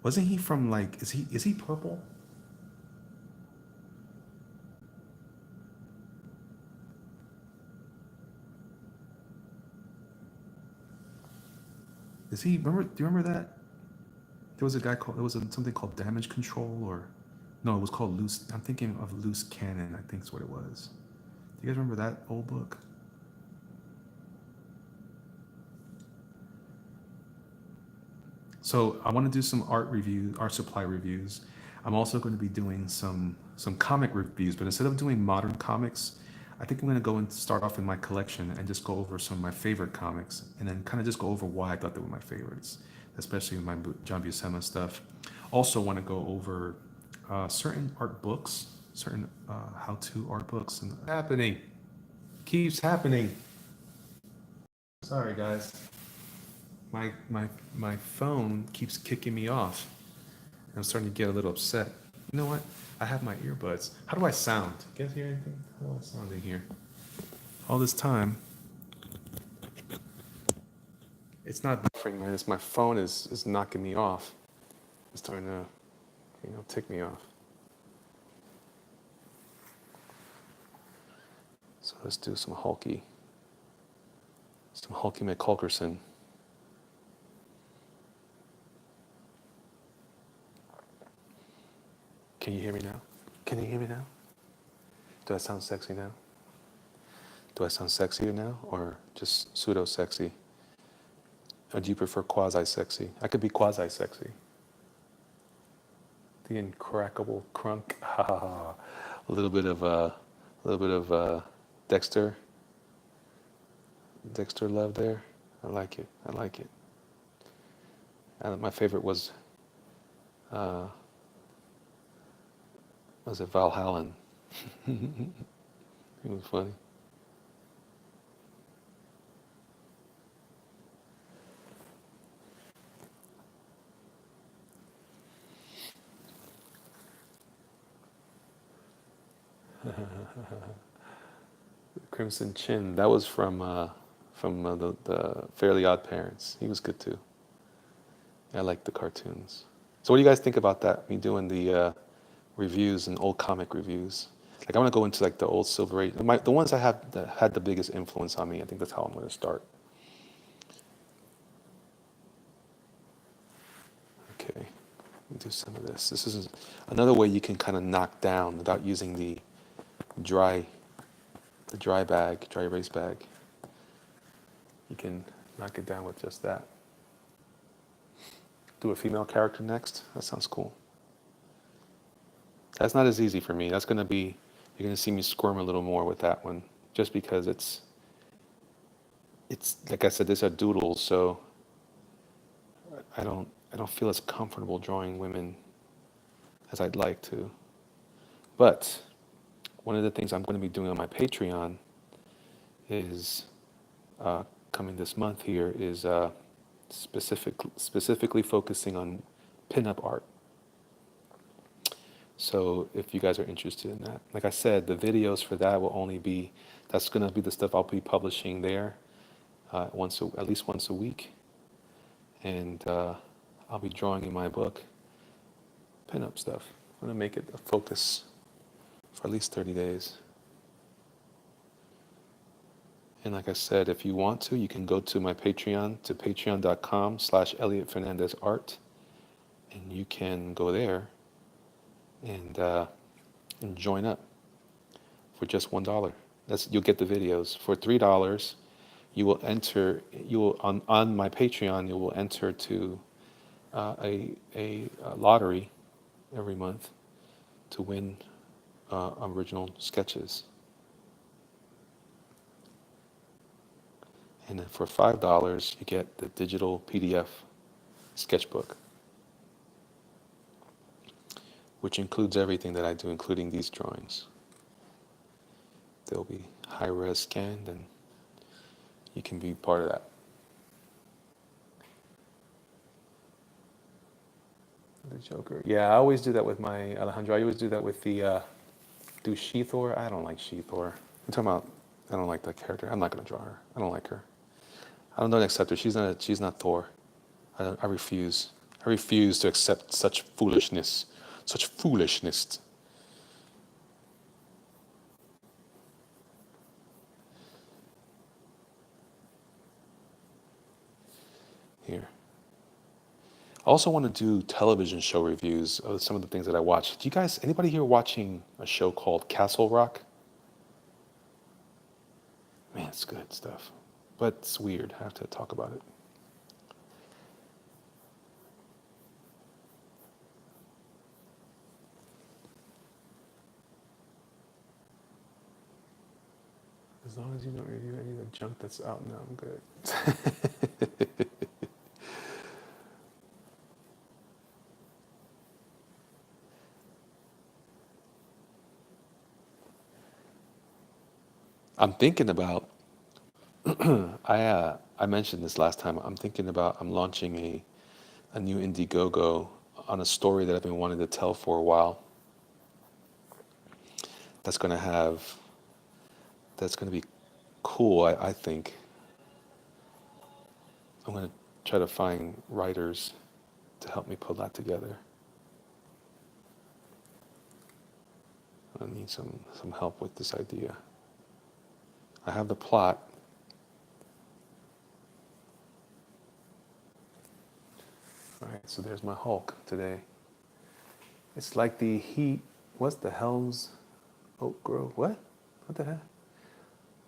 Wasn't he from like? Is he purple? Is he? Remember? Do you remember that? There was a guy called. There was something called Damage Control, or no, it was called Loose. I'm thinking of Loose Cannon. I think is what it was. Do you guys remember that old book? So I want to do some art supply reviews. I'm also going to be doing some comic reviews, but instead of doing modern comics, I think I'm going to go and start off in my collection and just go over some of my favorite comics, and then kind of just go over why I thought they were my favorites, especially my John Buscema stuff. Also want to go over certain art books, certain how-to art books, and happening keeps happening. Sorry, guys. My phone keeps kicking me off. I'm starting to get a little upset. You know what? I have my earbuds. How do I sound? You guys hear anything? How do I sound in here? All this time, It's not buffering, man. It's my phone is knocking me off. It's starting to, tick me off. So let's do some Hulky McCulkerson. Can you hear me now? Can you hear me now? Do I sound sexy now? Do I sound sexier now, or just pseudo sexy? Or do you prefer quasi sexy? I could be quasi sexy. The incrackable crunk. A little bit of Dexter. Dexter love there. I like it. I like it. My favorite uh, was it Valhallen? It was funny. Crimson Chin. That was from the Fairly Odd Parents. He was good too. I like the cartoons. So what do you guys think about that? Me doing the reviews and old comic reviews. Like I want to go into like the old Silver Age, the ones that had the biggest influence on me. I think that's how I'm going to start. Okay, let me do some of this. This is another way you can kind of knock down without using dry, dry erase bag. You can knock it down with just that. Do a female character next. That sounds cool. That's not as easy for me. You're gonna see me squirm a little more with that one, just because it's like I said, these are doodles, so I don't feel as comfortable drawing women as I'd like to. But one of the things I'm going to be doing on my Patreon is coming this month here is specifically focusing on pinup art. So if you guys are interested in that, like I said, the videos for that that's going to be the stuff I'll be publishing there at least once a week. And I'll be drawing in my book pinup stuff. I'm going to make it a focus for at least 30 days. And like I said, if you want to, you can go to my Patreon, to patreon.com/ElliotFernandezArt, and you can go there and join up for just $1. You'll get the videos. For $3, on my Patreon, you will enter to a lottery every month to win original sketches. And then for $5, you get the digital PDF sketchbook, which includes everything that I do, including these drawings. They'll be high-res scanned, and you can be part of that. The Joker. Yeah, I always do that with my Alejandro. I always do that with do She-Thor. I don't like She-Thor. I'm talking about, I don't like that character. I'm not going to draw her. I don't like her. I don't accept her. She's not Thor. I refuse. I refuse to accept such foolishness. Such foolishness. Here. I also want to do television show reviews of some of the things that I watch. Anybody here watching a show called Castle Rock? Man, it's good stuff. But it's weird. I have to talk about it. As long as you don't review any of the junk that's out now, I'm good. I'm thinking about, I mentioned this last time, I'm launching a new Indiegogo on a story that I've been wanting to tell for a while. That's going to be cool, I think. I'm going to try to find writers to help me pull that together. I need some help with this idea. I have the plot. All right, so there's my Hulk today. It's like the heat. What's the hell's Oak Grove? What? What the hell?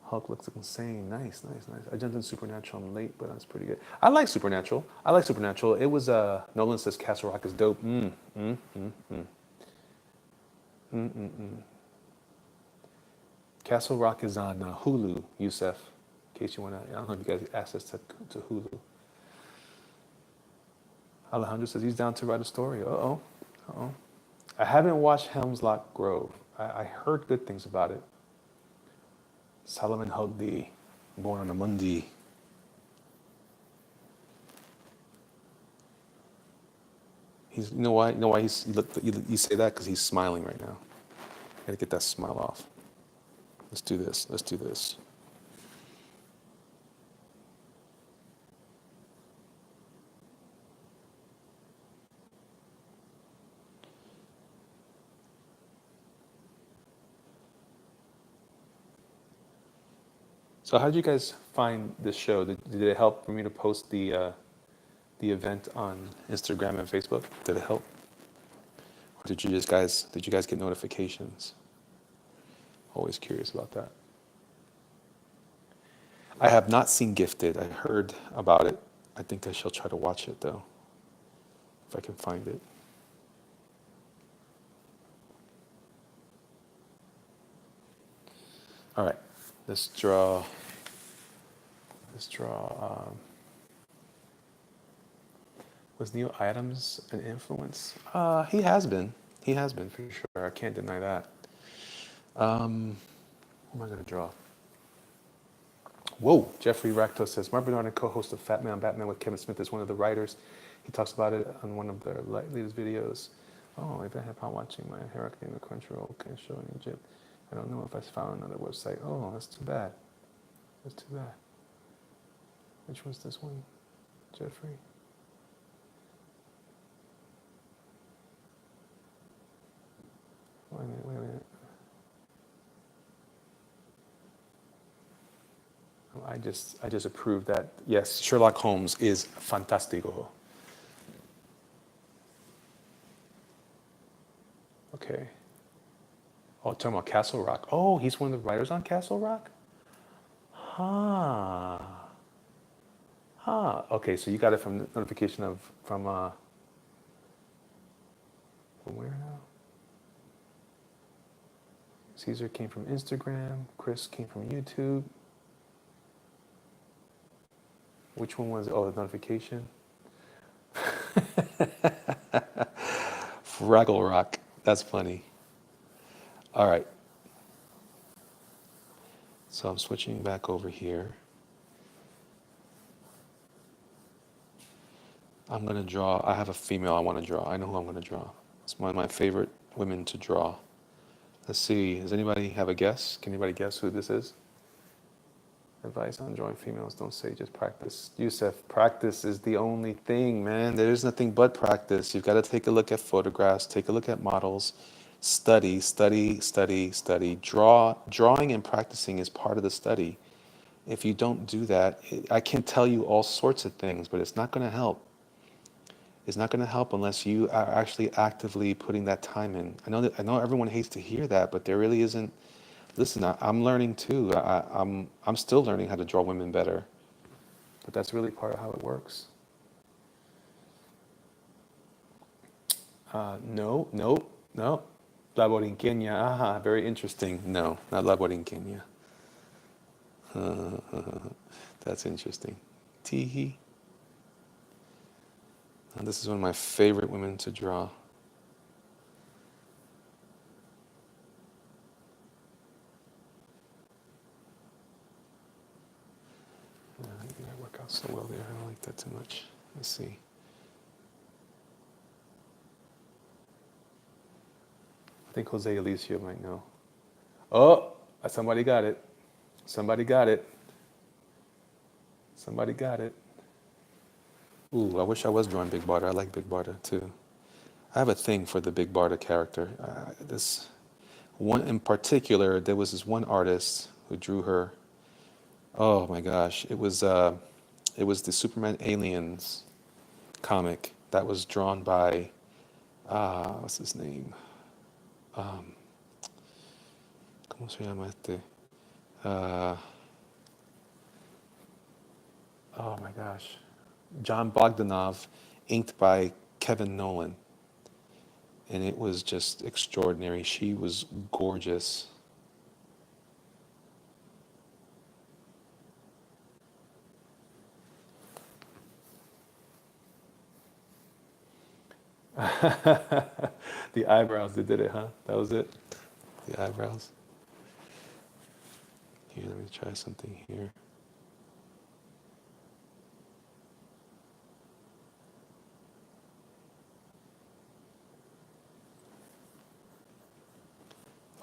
Hulk looks insane. Nice, nice, nice. I jumped in Supernatural. I'm late, but that's pretty good. I like Supernatural. It was Nolan says Castle Rock is dope. Castle Rock is on Hulu, Yusef. In case you want to, I don't know if you guys have access to Hulu. Alejandro says he's down to write a story. Uh-oh. I haven't watched Hemlock Grove. I heard good things about it. Solomon Hugdi, born on a Monday. You know why you say that? Because he's smiling right now. Gotta get that smile off. Let's do this. So how did you guys find this show? Did it help for me to post the event on Instagram and Facebook? Did it help? Or did you guys get notifications? Always curious about that. I have not seen Gifted. I heard about it. I think I shall try to watch it though, if I can find it. All right, let's draw. Was Neil Adams an influence? He has been. He has been for sure. I can't deny that. Who am I going to draw? Whoa, Jeffrey Racto says, Mark Bernard, co-host of Fat Man on Batman with Kevin Smith, is one of the writers. He talks about it on one of their latest videos. Oh, I've had fun watching my Hurricane the Crunchyroll show in Egypt. I don't know if I found another website. Oh, that's too bad. That's too bad. Which one's this one? Jeffrey? Wait a minute. I just approved that, yes, Sherlock Holmes is fantastico. Okay. Oh, talking about Castle Rock. Oh, he's one of the writers on Castle Rock? Huh. Okay, so you got it from the notification from where now? Caesar came from Instagram. Chris came from YouTube. Which one was it? Oh, the notification. Fraggle Rock. That's funny. All right. So I'm switching back over here. I'm going to draw. I have a female I want to draw. I know who I'm going to draw. It's one of my favorite women to draw. Let's see. Does anybody have a guess? Can anybody guess who this is? Advice on drawing females, don't say just practice. Yusef, practice is the only thing, man. There's nothing but practice. You've got to take a look at photographs, take a look at models, study. Drawing and practicing is part of the study. If you don't do that, I can tell you all sorts of things, but it's not going to help. It's not going to help unless you are actually actively putting that time in. I know everyone hates to hear that, but there really isn't. Listen, I'm learning too. I'm still learning how to draw women better, but that's really part of how it works. No. La Borinqueña. Aha, very interesting. No, not La Borinqueña. That's interesting. Teehee. This is one of my favorite women to draw. I think that work out so well there. I don't like that too much. Let's see. I think Jose Alicia might know. Oh, somebody got it. Somebody got it. Ooh, I wish I was drawing Big Barda. I like Big Barda too. I have a thing for the Big Barda character. This one in particular, there was this one artist who drew her. Oh my gosh, it was the Superman Aliens comic that was drawn by what's his name? Um, ¿Cómo se llama este? Uh, oh my gosh, John Bogdanov, inked by Kevin Nolan, and it was just extraordinary. She was gorgeous. The eyebrows that did it, huh? That was it. The eyebrows. Here, let me try something here.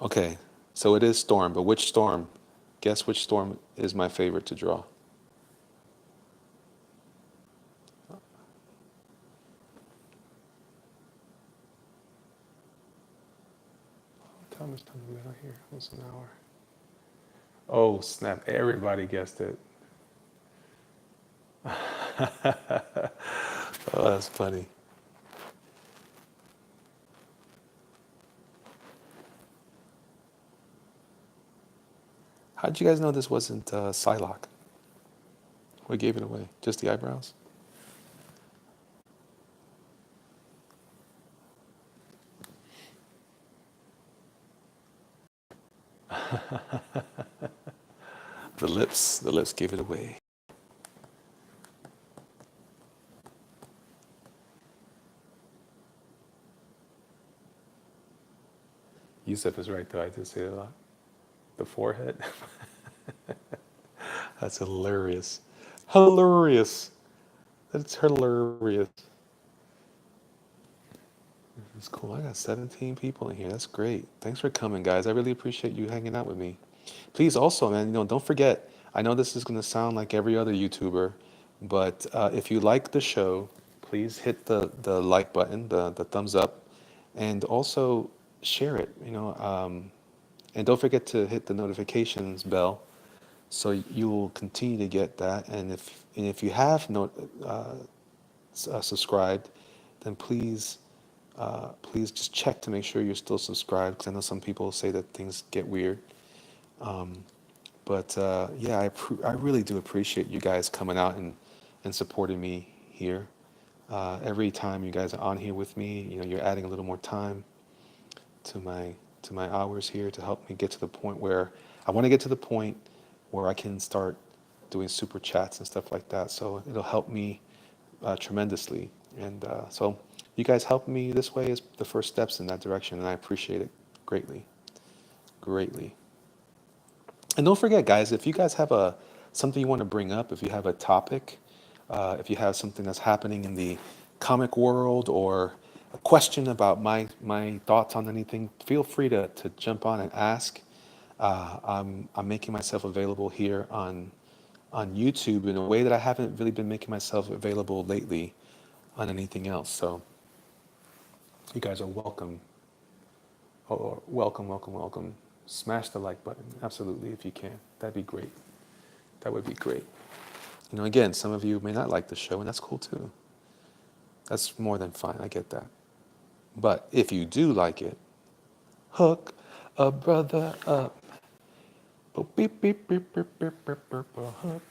Okay, so it is Storm, but which Storm? Guess which Storm is my favorite to draw? How much time do we got here? Almost an hour. Oh, snap. Everybody guessed it. Oh, that's funny. How'd you guys know this wasn't Psylocke? What gave it away? Just the eyebrows? The lips gave it away. Yusuf is right though, I did say it a lot. The forehead. That's hilarious. Hilarious. That's hilarious. It's cool. I got 17 people in here. That's great. Thanks for coming, guys. I really appreciate you hanging out with me. Please also, man, don't forget, I know this is going to sound like every other YouTuber, but if you like the show, please hit the like button, the thumbs up, and also share it, and don't forget to hit the notifications bell so you will continue to get that. And if you have subscribed, then please just check to make sure you're still subscribed, because I know some people say that things get weird. Um, but yeah, I really do appreciate you guys coming out and supporting me here. Every time you guys are on here with me, you're adding a little more time to my hours here to help me get to the point where I want to get to the point where I can start doing super chats and stuff like that. So it'll help me tremendously. And so you guys helping me this way is the first steps in that direction, and I appreciate it greatly, greatly. And don't forget, guys, if you guys have something you want to bring up, if you have a topic, if you have something that's happening in the comic world, or a question about my thoughts on anything, feel free to jump on and ask. I'm making myself available here on YouTube in a way that I haven't really been making myself available lately on anything else. So you guys are welcome. Oh, welcome, welcome, welcome. Smash the like button, absolutely, if you can. That'd be great. That would be great. Again, some of you may not like the show, and that's cool too. That's more than fine. I get that. But if you do like it, hook a brother up. Beep, beep, beep, beep, beep, beep, beep, beep, hook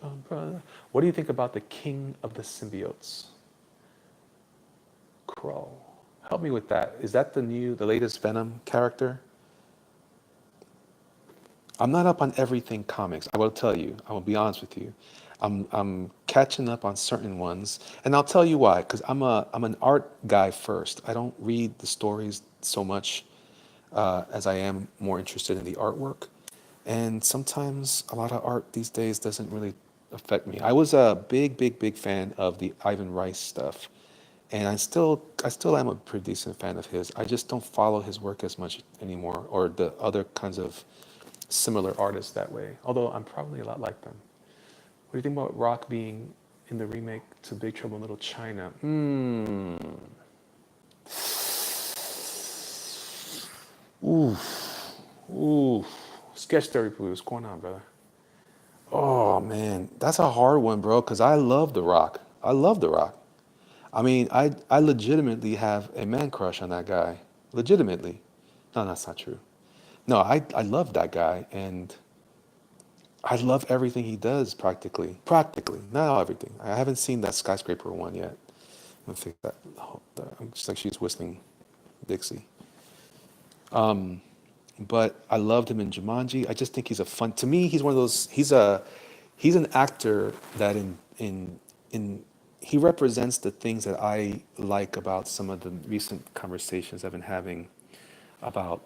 a brother. What do you think about the king of the symbiotes? Crow. Help me with that. Is that the latest Venom character? I'm not up on everything comics. I will tell you. I will be honest with you. I'm catching up on certain ones, and I'll tell you why. Because I'm an art guy first. I don't read the stories so much as I am more interested in the artwork. And sometimes a lot of art these days doesn't really affect me. I was a big, big, big fan of the Ivan Rice stuff, and I still am a pretty decent fan of his. I just don't follow his work as much anymore, or the other kinds of similar artists that way. Although I'm probably a lot like them. What do you think about Rock being in the remake to Big Trouble in Little China. Hmm. Oof. Oof. Sketch Therapy, what's going on, brother? Oh man, that's a hard one, bro. Cause I love The Rock. I love The Rock. I mean, I legitimately have a man crush on that guy. Legitimately. No, that's not true. No, I love that guy, and I love everything he does. Practically, not everything. I haven't seen that skyscraper one yet. I think that. It's like she's whistling Dixie. Um, but I loved him in Jumanji. I just think he's a fun. To me, he's one of those. He's an actor that in he represents the things that I like about some of the recent conversations I've been having about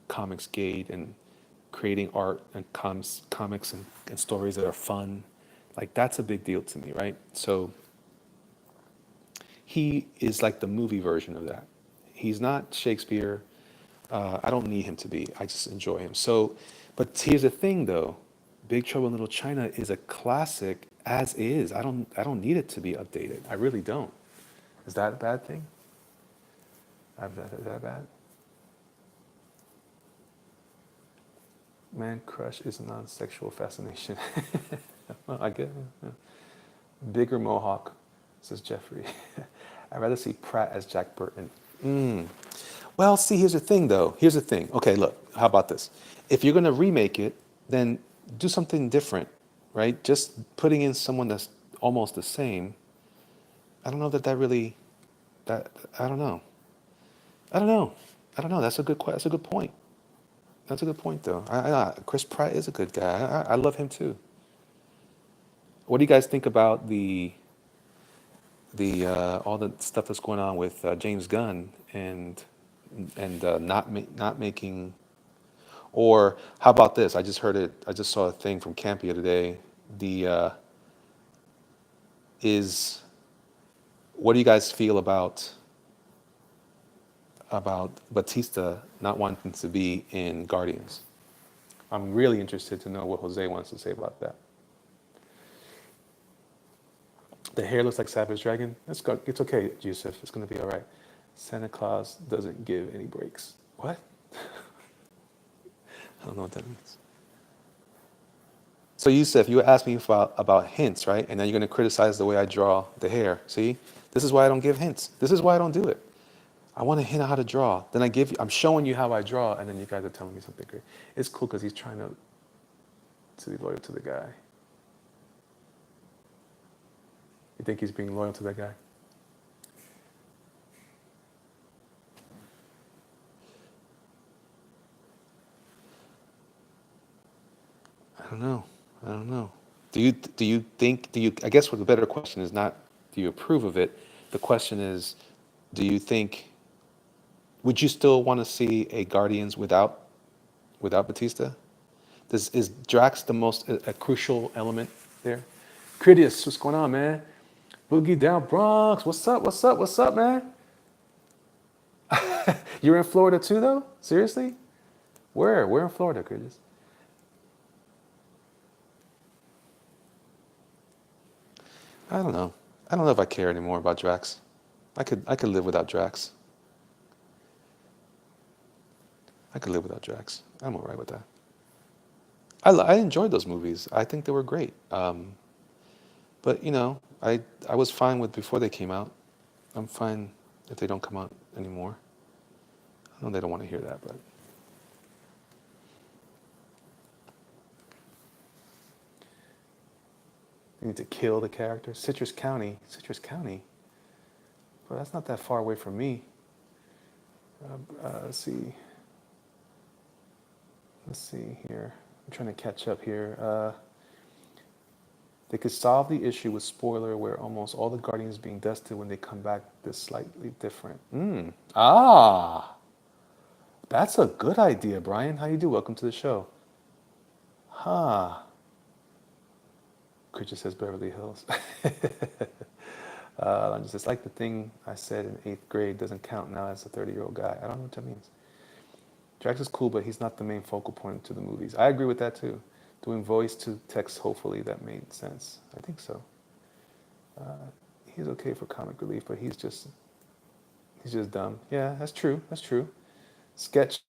Comics Gate and creating art and comics and stories that are fun. Like that's a big deal to me, right? So he is like the movie version of that. He's not Shakespeare. I don't need him to be. I just enjoy him. So, but here's the thing, though. Big Trouble in Little China is a classic as is. I don't need it to be updated. I really don't. Is that a bad thing? Is that bad? Man crush is non-sexual fascination. Well, I get it. Yeah. Bigger mohawk, says Jeffrey. I'd rather see Pratt as Jack Burton. Mm. Well, see, here's the thing, though. Here's the thing. Okay, look, how about this? If you're going to remake it, then do something different, right? Just putting in someone that's almost the same. I don't know that really. That I don't know. I don't know. I don't know. That's a good point. That's a good point, though. Chris Pratt is a good guy. I love him too. What do you guys think about the all the stuff that's going on with James Gunn and not making. Or how about this? I just heard it. I just saw a thing from Campy the other day. The is what do you guys feel about Batista not wanting to be in Guardians? I'm really interested to know what Jose wants to say about that. The hair looks like Savage Dragon. It's okay, Yusuf. It's gonna be all right. Santa Claus doesn't give any breaks. What? I don't know what that means. So Yusuf, you asked me about hints, right? And then you're going to criticize the way I draw the hair. See, this is why I don't give hints. This is why I don't do it. I want to hint on how to draw. Then I'm showing you how I draw, and then you guys are telling me something great. It's cool because he's trying to be loyal to the guy. You think he's being loyal to that guy? I don't know. I don't know. Do you think I guess what the better question is not do you approve of it? The question is, do you think would you still want to see a Guardians without Batista? Is Drax the most a crucial element there? Critias, what's going on, man? Boogie down Bronx, what's up? What's up? What's up, man? You're in Florida too, though? Seriously? Where? Where in Florida, Critias? I don't know. I don't know if I care anymore about Drax. I could live without Drax. I could live without Drax. I'm all right with that. I enjoyed those movies. I think they were great. But I was fine with before they came out. I'm fine if they don't come out anymore. I know they don't want to hear that, but you need to kill the character. Citrus County. But that's not that far away from me. Let's see. Let's see here. I'm trying to catch up here. They could solve the issue with spoiler where almost all the Guardians being dusted when they come back this slightly different. Ah, that's a good idea, Brian. How you do? Welcome to the show. Huh. Creature says Beverly Hills. I'm just like the thing I said in 8th grade doesn't count now as a 30-year-old guy. I don't know what that means. Drax is cool, but he's not the main focal point to the movies. I agree with that too. Doing voice to text, hopefully that made sense. I think so. He's okay for comic relief, but he's just dumb. Yeah, that's true. That's true. Sketch,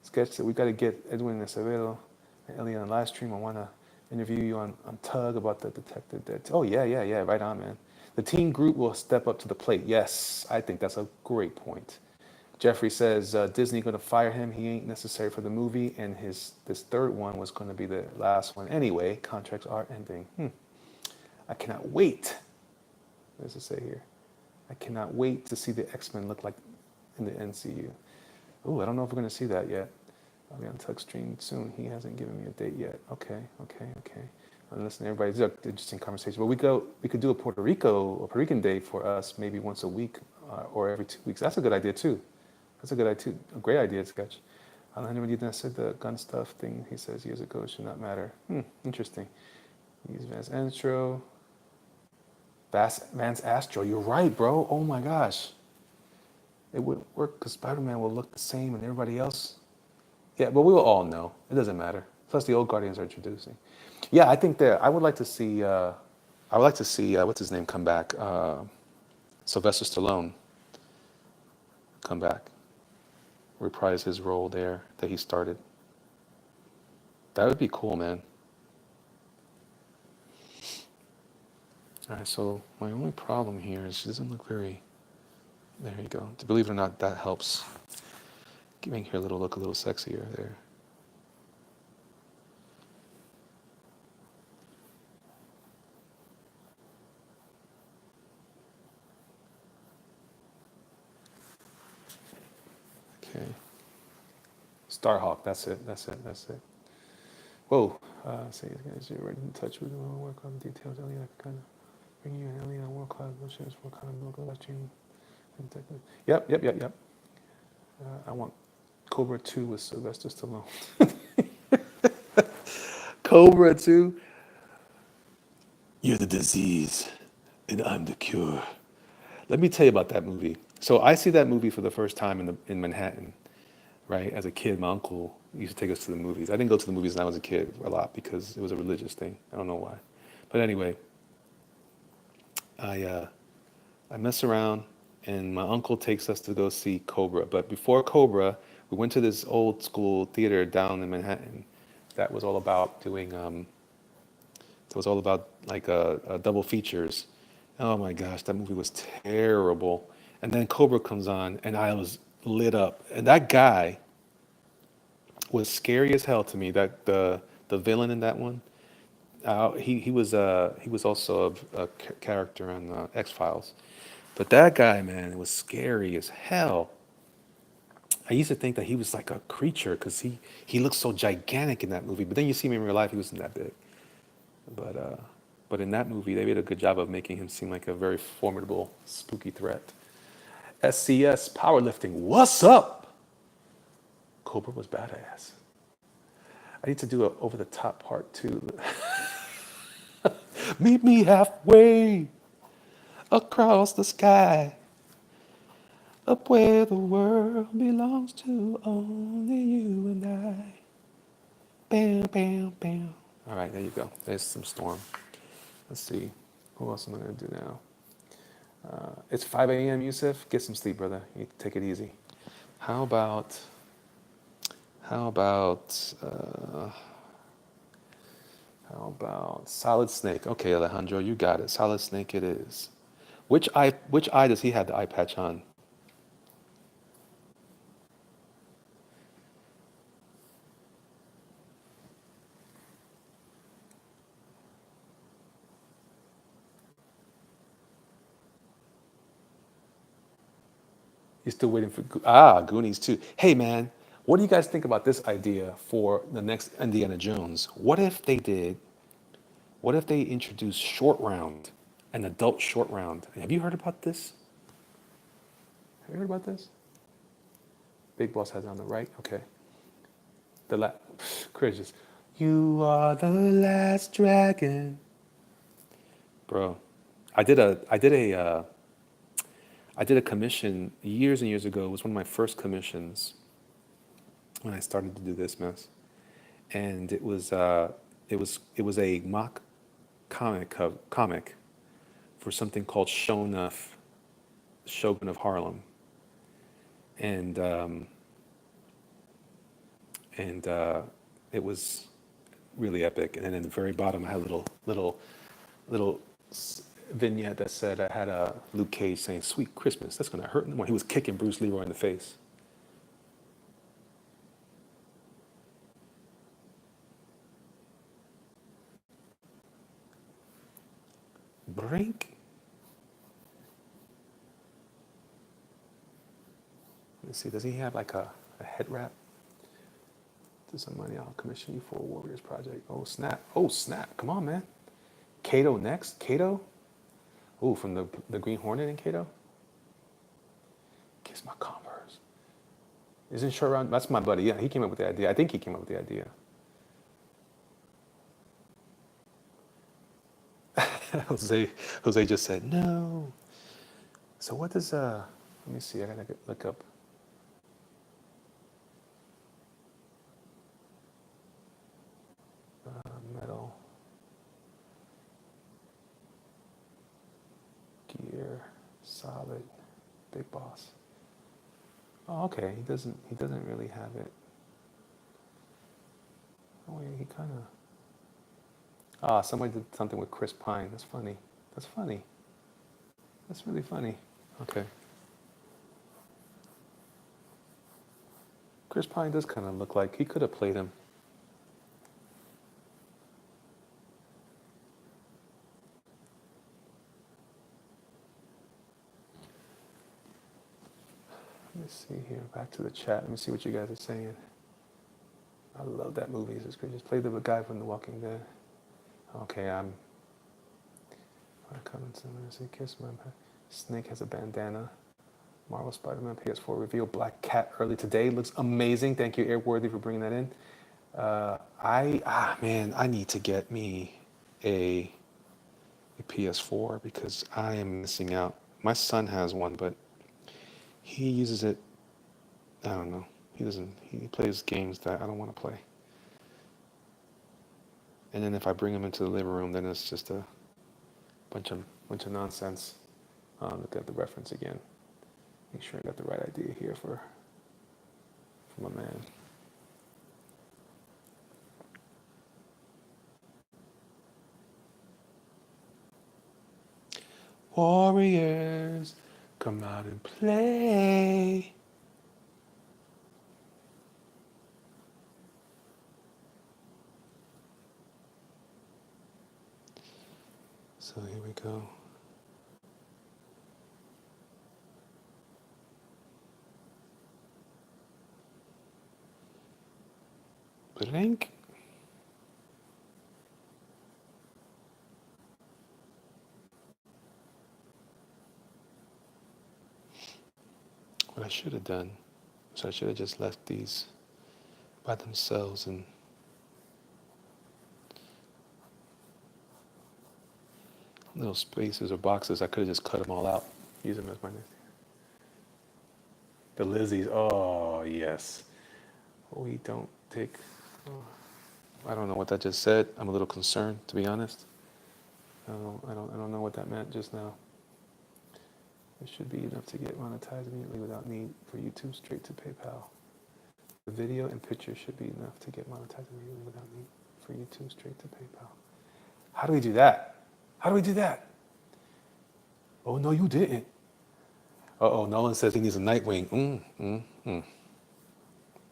sketch that we got to get Edwin Acevedo and Ellie on a live stream. I want to interview you on Tug about the detective there. Oh yeah, yeah, yeah. Right on, man. The teen group will step up to the plate. Yes, I think that's a great point. Jeffrey says Disney going to fire him. He ain't necessary for the movie, and his this third one was going to be the last one anyway. Contracts are ending. I cannot wait. What does it say here? I cannot wait to see the X-Men look like in the NCU. Oh, I don't know if we're going to see that yet. I'll be on Tug Stream soon. He hasn't given me a date yet. Okay, okay, okay. And listen, everybody, these are interesting conversations. But we could do a Puerto Rican day for us, maybe once a week or every 2 weeks. That's a good idea too. That's a good idea. A great idea, Sketch. Alejandro Medina said the gun stuff thing he says years ago should not matter. Interesting. Use Vance Astro. Vance Astro. You're right, bro. Oh my gosh. It would work because Spider-Man will look the same and everybody else. Yeah, but we will all know. It doesn't matter. Plus, the old Guardians are introducing. Yeah, I think that I would like to see. I would like to see what's his name come back. Sylvester Stallone come back, reprise his role there that he started. That would be cool, man. All right, so my only problem here is she doesn't look very. There you go. Believe it or not, that helps. Making her look a little sexier there. Okay. Starhawk. That's it. That's it. That's it. Whoa. Say guys, you're right in touch with them. Work on details. Elliot, I can kind of bring you and Elliot on world class motions. What kind of local watching? Yep. Yep. Yep. Yep. I want Cobra 2 with Sylvester Stallone. Cobra 2. You're the disease, and I'm the cure. Let me tell you about that movie. So I see that movie for the first time in Manhattan, right? As a kid, my uncle used to take us to the movies. I didn't go to the movies when I was a kid a lot because it was a religious thing. I don't know why. But anyway, I mess around, and my uncle takes us to go see Cobra. But before Cobra, we went to this old school theater down in Manhattan that was all about doing. It was all about like double features. Oh my gosh, that movie was terrible. And then Cobra comes on, and I was lit up. And that guy was scary as hell to me. That the villain in that one. He was also a character on X Files. But that guy, man, it was scary as hell. I used to think that he was like a creature because he looked so gigantic in that movie. But then you see him in real life, he wasn't that big. But uh, but in that movie, they did a good job of making him seem like a very formidable, spooky threat. SCS powerlifting, what's up? Cobra was badass. I need to do a over the top part too. Meet me halfway across the sky, up where the world belongs to only you and I. Bam, bam, bam. All right, there you go. There's some storm. Let's see. Who else am I going to do now? It's 5 a.m., Yusuf. Get some sleep, brother. You take it easy. How about, how about, uh, how about Solid Snake? Okay, Alejandro, you got it. Solid Snake it is. Which eye does he have the eye patch on? You're still waiting for Goonies too. Hey man, what do you guys think about this idea for the next Indiana Jones? What if they introduced short round, an adult short round? Have you heard about this? Have you heard about this? Big Boss has it on the right. Okay. The la- Chris just, you are the last dragon, bro. I did a commission years and years ago. It was one of my first commissions when I started to do this mess, and it was a mock comic for something called Shogun of Harlem, and and it was really epic. And then in the very bottom, I had a little vignette that said I had a Luke Cage saying "Sweet Christmas." That's gonna hurt in the morning. He was kicking Bruce Leroy in the face. Brink. Let me see. Does he have like a head wrap? To some money, I'll commission you for a Warriors project. Oh snap! Oh snap! Come on, man. Kato next. Kato. Oh, from the Green Hornet in Kato. Kiss my Converse. Isn't short round? That's my buddy. Yeah, he came up with the idea. I think he came up with the idea. Jose just said no. So what does let me see. I gotta look up. Metal gear solid big boss. Oh, okay. He doesn't really have it. Oh yeah, he kind of. Ah, somebody did something with Chris Pine. That's funny. That's funny. That's really funny. Okay. Chris Pine does kind of look like he could have played him. Let me see here. Back to the chat. Let me see what you guys are saying. I love that movie. It's great. Just played the guy from The Walking Dead. Okay, I'm coming to see Kiss My Snake has a bandana. Marvel Spider-Man PS4 reveal. Black Cat early today. Looks amazing. Thank you, Airworthy, for bringing that in. I need to get me a PS4 because I am missing out. My son has one, but he uses it. I don't know. He doesn't. He plays games that I don't want to play. And then if I bring him into the living room, then it's just a bunch of nonsense. Look at the reference again. Make sure I got the right idea here for my man. Warriors, come out and play. So here we go. Blink. What I should have done, so I should have just left these by themselves and little spaces or boxes. I could have just cut them all out, use them as my next. The Lizzies, oh yes. We don't take. Oh, I don't know what that just said. I'm a little concerned, to be honest. I don't know what that meant just now. It should be enough to get monetized immediately without need for YouTube straight to PayPal. The video and picture should be enough to get monetized immediately without need for YouTube straight to PayPal. How do we do that? How do we do that? Oh, no, you didn't. Uh-oh, Nolan says he needs a Nightwing.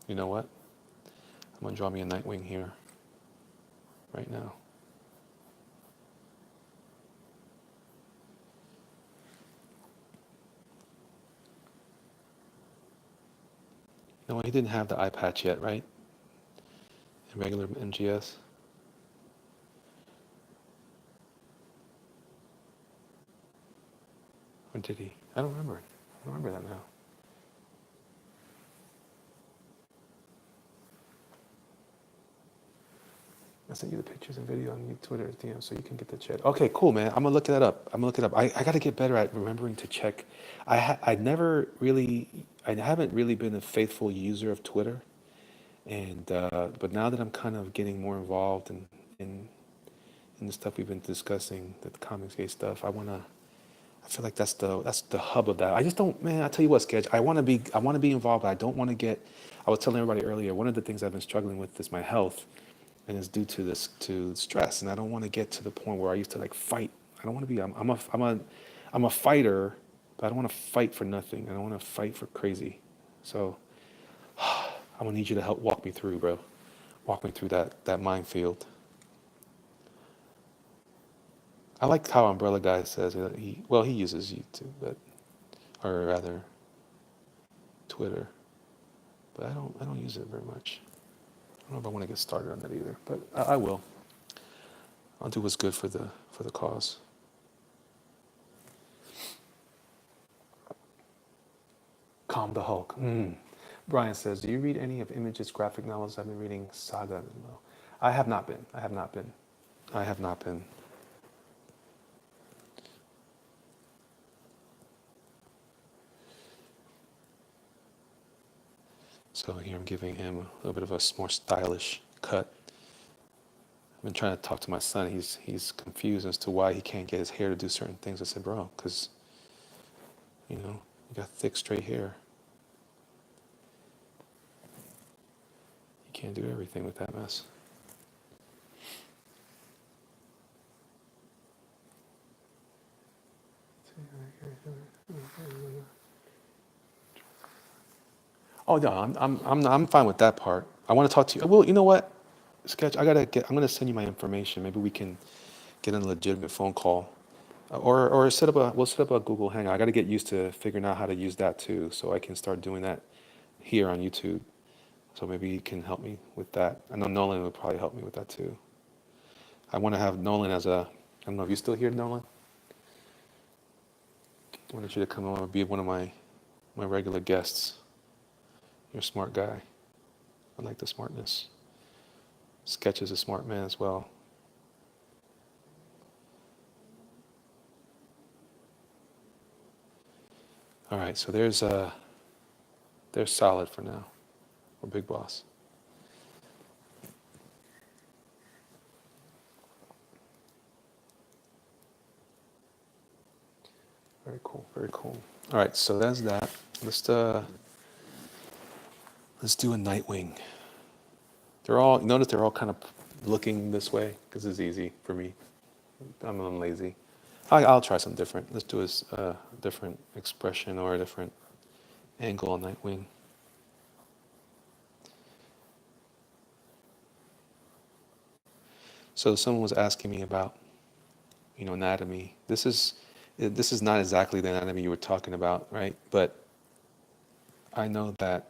You know what? I'm going to draw me a Nightwing here right now. You know what? He didn't have the eye patch yet, right? In regular MGS. Or did he? I don't remember. I don't remember that now. I sent you the pictures and video on your Twitter, DM, so you can get the chat. Okay, cool, man. I'm gonna look that up. I got to get better at remembering to check. I haven't really been a faithful user of Twitter, and but now that I'm kind of getting more involved in the stuff we've been discussing, the comics gate stuff, I wanna I feel like that's the hub of that. I just don't, man. I tell you what, Sketch. I want to be involved, but I don't want to get. I was telling everybody earlier. One of the things I've been struggling with is my health, and it's due to stress. And I don't want to get to the point where I used to like fight. I don't want to be. I'm a fighter, but I don't want to fight for nothing. I don't want to fight for crazy. So I'm gonna need you to help walk me through, bro. Walk me through that minefield. I like how Umbrella Guy says he uses YouTube, but or rather Twitter, but I don't use it very much. I don't know if I want to get started on that either, but I will. I'll do what's good for the cause. Calm the Hulk. Brian says, do you read any of Image's graphic novels? I've been reading Saga as well. I have not been. I have not been. I have not been. So here I'm giving him a little bit of a more stylish cut. I've been trying to talk to my son. He's confused as to why he can't get his hair to do certain things. I said, bro, because, you got thick, straight hair. You can't do everything with that mess. Oh no, I'm fine with that part. I want to talk to you. Well, you know what, Sketch, I'm gonna send you my information. Maybe we can get on a legitimate phone call, or we'll set up a Google Hangout. I got to get used to figuring out how to use that too, so I can start doing that here on YouTube. So maybe you can help me with that. I know Nolan would probably help me with that too. I want to have Nolan as I don't know if you're still here, Nolan. I wanted you to come on and be one of my regular guests. You're a smart guy. I like the smartness. Sketch is a smart man as well. All right, so there's solid for now, or Big Boss. Very cool, very cool. All right, so that's that. Let's do a Nightwing. Notice they're all kind of looking this way because it's easy for me. I'm lazy. I'll try something different. Let's do a different expression or a different angle on Nightwing. So someone was asking me about, anatomy. This is not exactly the anatomy you were talking about, right? But I know that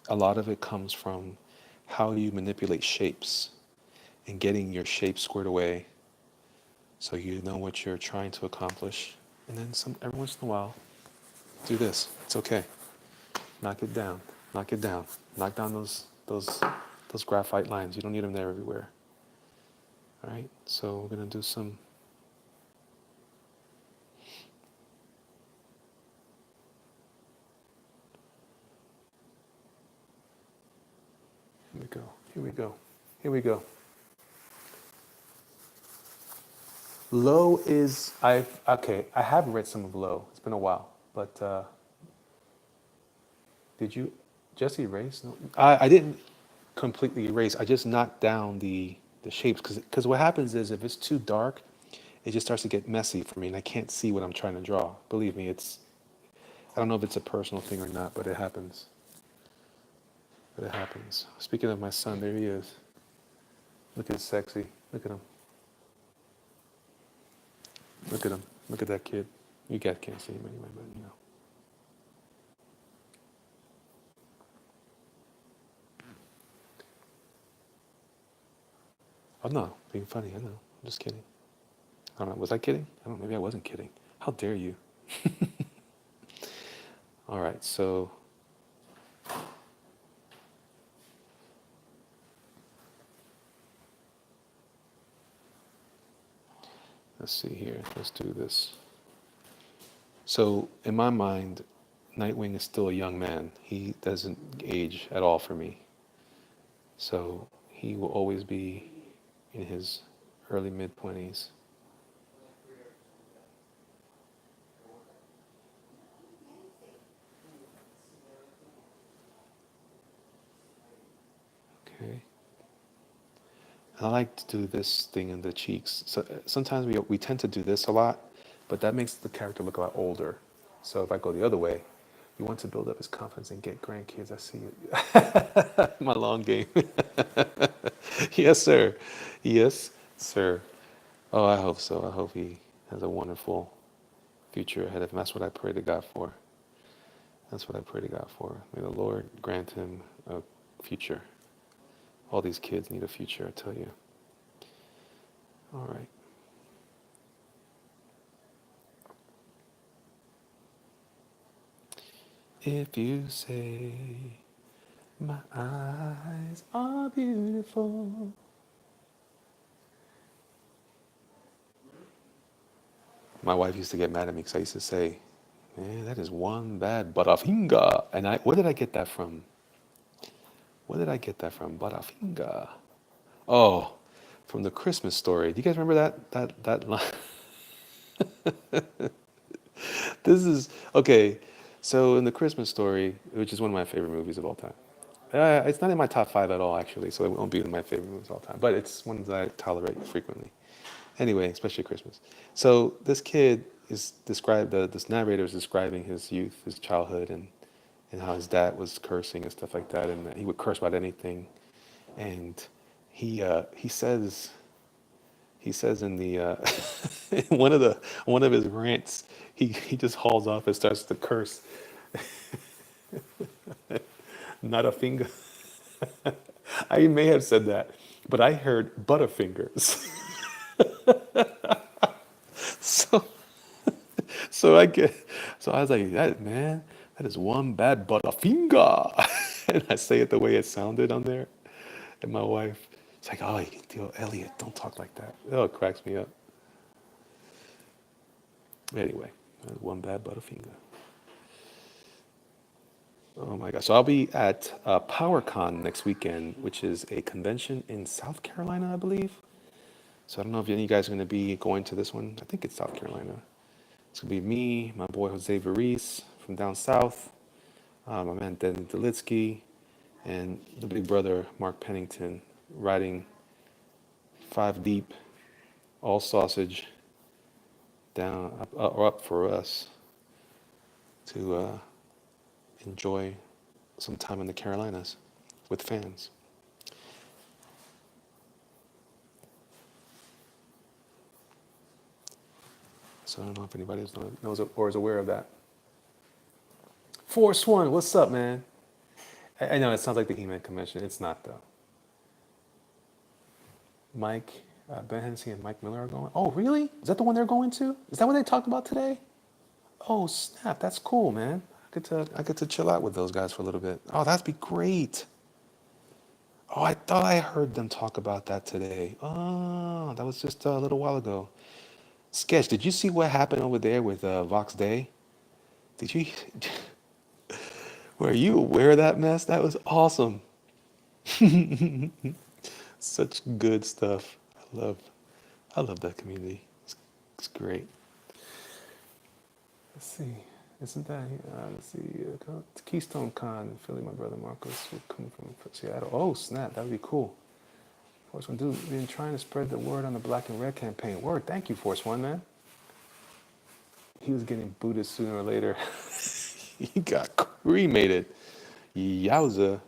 a lot of it comes from how you manipulate shapes and getting your shape squared away so you know what you're trying to accomplish. And then every once in a while, do this. It's okay. Knock it down. Knock it down. Knock down those graphite lines. You don't need them there everywhere. All right? So we're going to do some. Here we go. Here we go. Here we go. Low is I have read some of Low. It's been a while, but did you Jesse erase? No, I didn't completely erase. I just knocked down the shapes because what happens is if it's too dark, it just starts to get messy for me, and I can't see what I'm trying to draw. Believe me, I don't know if it's a personal thing or not, but it happens. But it happens. Speaking of my son, there he is. Look at sexy. Look at him. Look at him. Look at that kid. You guys can't see him anyway, but you know. Oh no, being funny. I know. I'm just kidding. I don't know. Was I kidding? I don't know. Maybe I wasn't kidding. How dare you? All right. So. Let's see here. Let's do this. So, in my mind, Nightwing is still a young man. He doesn't age at all for me. So, he will always be in his early mid 20s. Okay. And I like to do this thing in the cheeks. So sometimes we tend to do this a lot, but that makes the character look a lot older. So if I go the other way, you want to build up his confidence and get grandkids. I see it. My long game. Yes, sir. Yes, sir. Oh, I hope so. I hope he has a wonderful future ahead of him. That's what I pray to God for. That's what I pray to God for. May the Lord grant him a future. All these kids need a future, I tell you. All right. If you say my eyes are beautiful. My wife used to get mad at me because I used to say, man, that is one bad butterfinger. And where did I get that from? Where did I get that from? Butterfinger. Oh, from the Christmas story. Do you guys remember that line? This is okay. So in the Christmas story, which is one of my favorite movies of all time. It's not in my top five at all, actually, so it won't be in my favorite movies of all time. But it's one that I tolerate frequently. Anyway, especially Christmas. So this kid is described. This narrator is describing his youth, his childhood, and how his dad was cursing and stuff like that, and that he would curse about anything. And he says in the in one of his rants, he just hauls off and starts to curse. Not a finger. I may have said that, but I heard butterfingers. so so I get so I was like, that man, that is one bad butterfinger. And I say it the way it sounded on there. And my wife, it's like, oh, Elliot, don't talk like that. Oh, it cracks me up. Anyway, one bad butterfinger. Oh my gosh. So I'll be at PowerCon next weekend, which is a convention in South Carolina, I believe. So I don't know if any of you guys are going to be going to this one. I think it's South Carolina. It's going to be me, my boy Jose Verice from down south, my man Denny Delitsky, and the big brother Mark Pennington riding 5 deep, all sausage, down or up for us to enjoy some time in the Carolinas with fans. So I don't know if anybody knows or is aware of that. Force One, what's up, man? I know it sounds like the He-Man convention. It's not though. Mike, Ben Hennessy and Mike Miller are going. Oh, really? Is that the one they're going to? Is that what they talked about today? Oh, snap! That's cool, man. I get to chill out with those guys for a little bit. Oh, that'd be great. Oh, I thought I heard them talk about that today. Oh, that was just a little while ago. Sketch, did you see what happened over there with Vox Day? Did you? Were you aware of that mess? That was awesome. Such good stuff. I love that community. It's great. Let's see. Isn't that, let's see, Keystone Con in Philly, my brother Marcos, coming from Seattle. Oh, snap, that would be cool. Force One, dude, we've been trying to spread the word on the Black and Red campaign. Word, thank you, Force One, man. He was getting booted sooner or later. He got cremated. Yowza.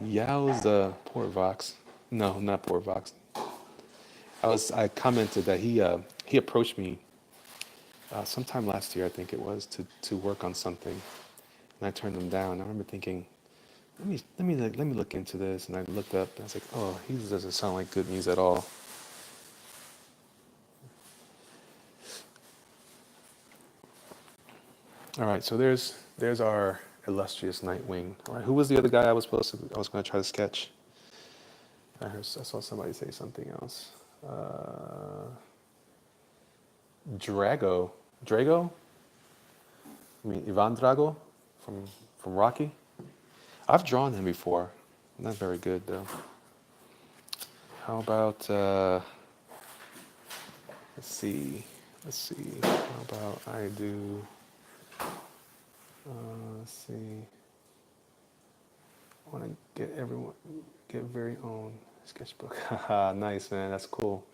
Yowza. Poor Vox. No, not poor Vox. I commented that he approached me sometime last year, I think it was, to work on something, and I turned him down. I remember thinking, let me look into this, and I looked up, and I was like, oh, he doesn't sound like good news at all. All right, so there's our illustrious Nightwing. All right, who was the other guy I was going to try to sketch? I saw somebody say something else. Drago. I mean Ivan Drago from Rocky. I've drawn him before. Not very good though. How about let's see. How about I do? Let's see. I want to get very own sketchbook. Haha, nice, man. That's cool.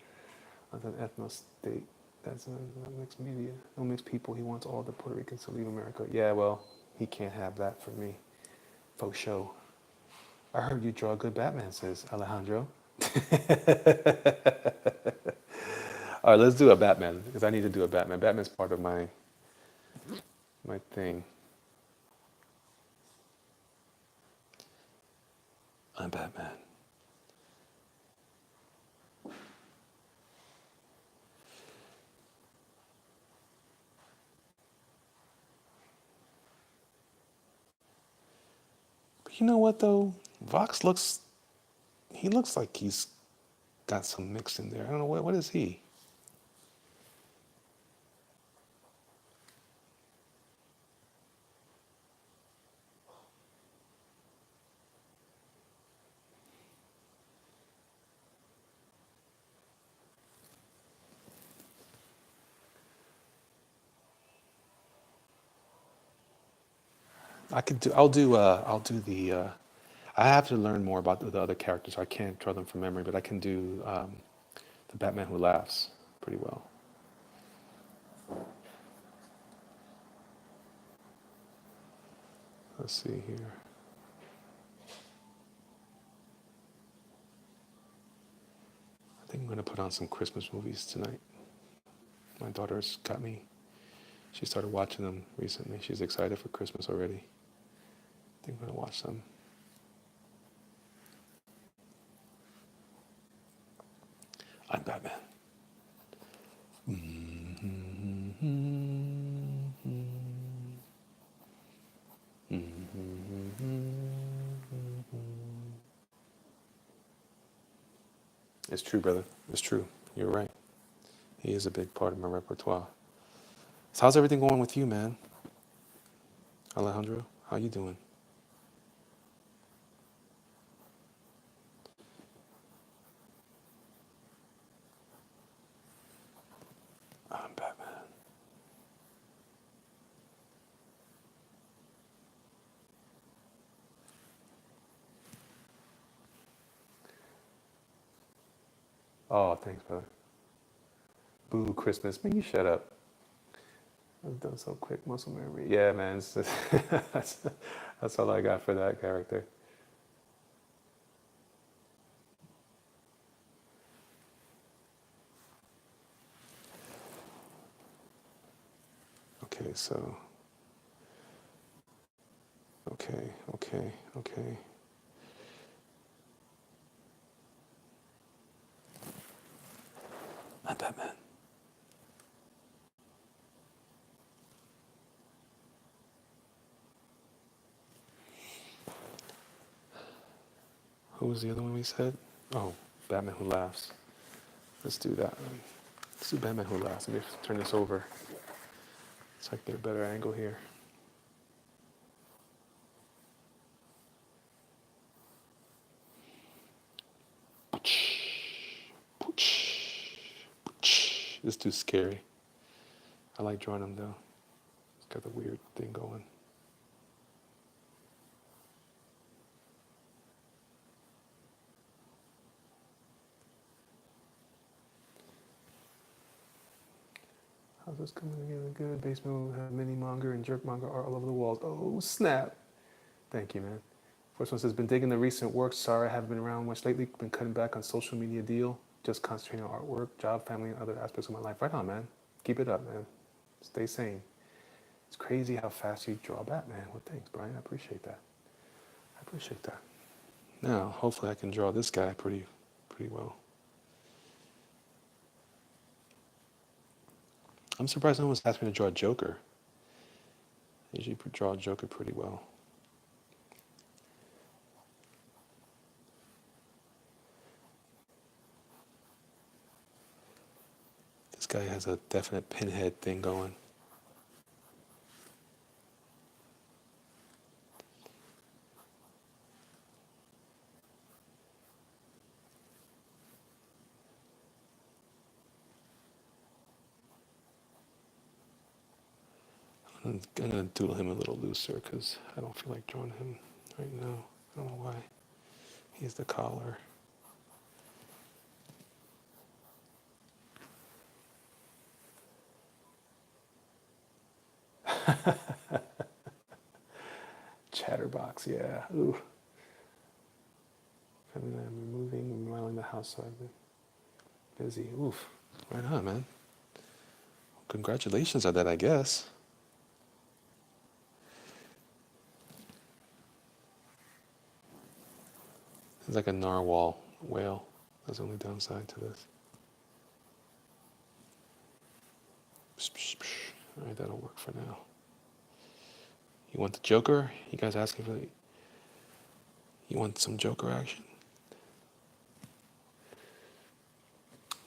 That's an ethno state. That's a mixed media. No mixed people. He wants all the Puerto Ricans to leave America. Yeah, well, he can't have that for me. Faux show. I heard you draw a good Batman, says Alejandro. All right, let's do a Batman because I need to do a Batman. Batman's part of my thing. I'm Batman. But you know what though? Vox looks. He looks like he's got some mix in there. I don't know what is he. I could do. I'll do. I'll do the. I have to learn more about the other characters. I can't draw them from memory, but I can do the Batman who laughs pretty well. Let's see here. I think I'm gonna put on some Christmas movies tonight. My daughter's got me. She started watching them recently. She's excited for Christmas already. I think I'm gonna watch them. I'm Batman. It's true, brother. It's true. You're right. He is a big part of my repertoire. So how's everything going with you, man? Alejandro, how you doing? I'm Batman. Oh, thanks, brother. Boo, Christmas. Man, you shut up. I've done so quick muscle memory. Yeah, man. That's, that's all I got for that character. Okay, so. Okay. I'm Batman. Who was the other one we said? Oh, Batman Who Laughs. Let's do that one. Let's do Batman Who Laughs. Let me turn this over so I can get a better angle here. This dude's scary. I like drawing him though. He's got the weird thing going. How's this coming together good? Basement will have mini manga and jerk manga art all over the walls. Oh, snap. Thank you, man. First one says, been digging the recent work. Sorry I haven't been around much lately. Been cutting back on social media deal. Just concentrating on artwork, job, family, and other aspects of my life. Right on, man. Keep it up, man. Stay sane. It's crazy how fast you draw Batman. Well, thanks, Brian. I appreciate that. I appreciate that. Now, hopefully I can draw this guy pretty well. I'm surprised no one's asked me to draw Joker. I usually draw Joker pretty well. This guy has a definite pinhead thing going. I'm gonna doodle him a little looser because I don't feel like drawing him right now. I don't know why. He's the collar. Chatterbox, yeah. Ooh. I mean, I'm removing, remodeling the house, so I've been busy. Oof. Right on, man. Congratulations on that, I guess. It's like a narwhal whale. That's the only downside to this. Psh, psh, psh. All right, that'll work for now. You want the Joker? You guys asking for the... You want some Joker action?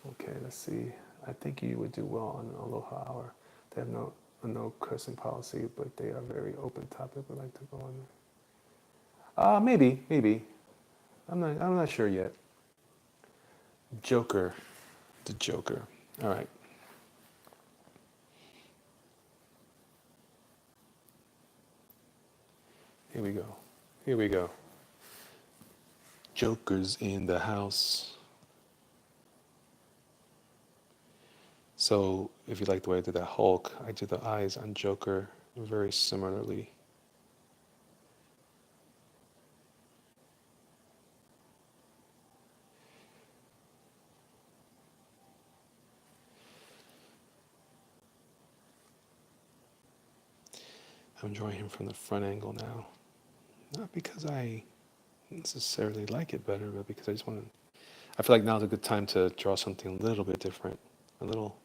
Okay, let's see. I think you would do well on Aloha Hour. They have no cursing policy, but they are very open topic. Would like to go on there. Maybe. I'm not sure yet. Joker, the Joker. All right. Here we go. Here we go. Joker's in the house. So if you like the way I did that Hulk, I did the eyes on Joker very similarly. I'm drawing him from the front angle now. Not because I necessarily like it better, but because I just want to... I feel like now's a good time to draw something a little bit different. A little...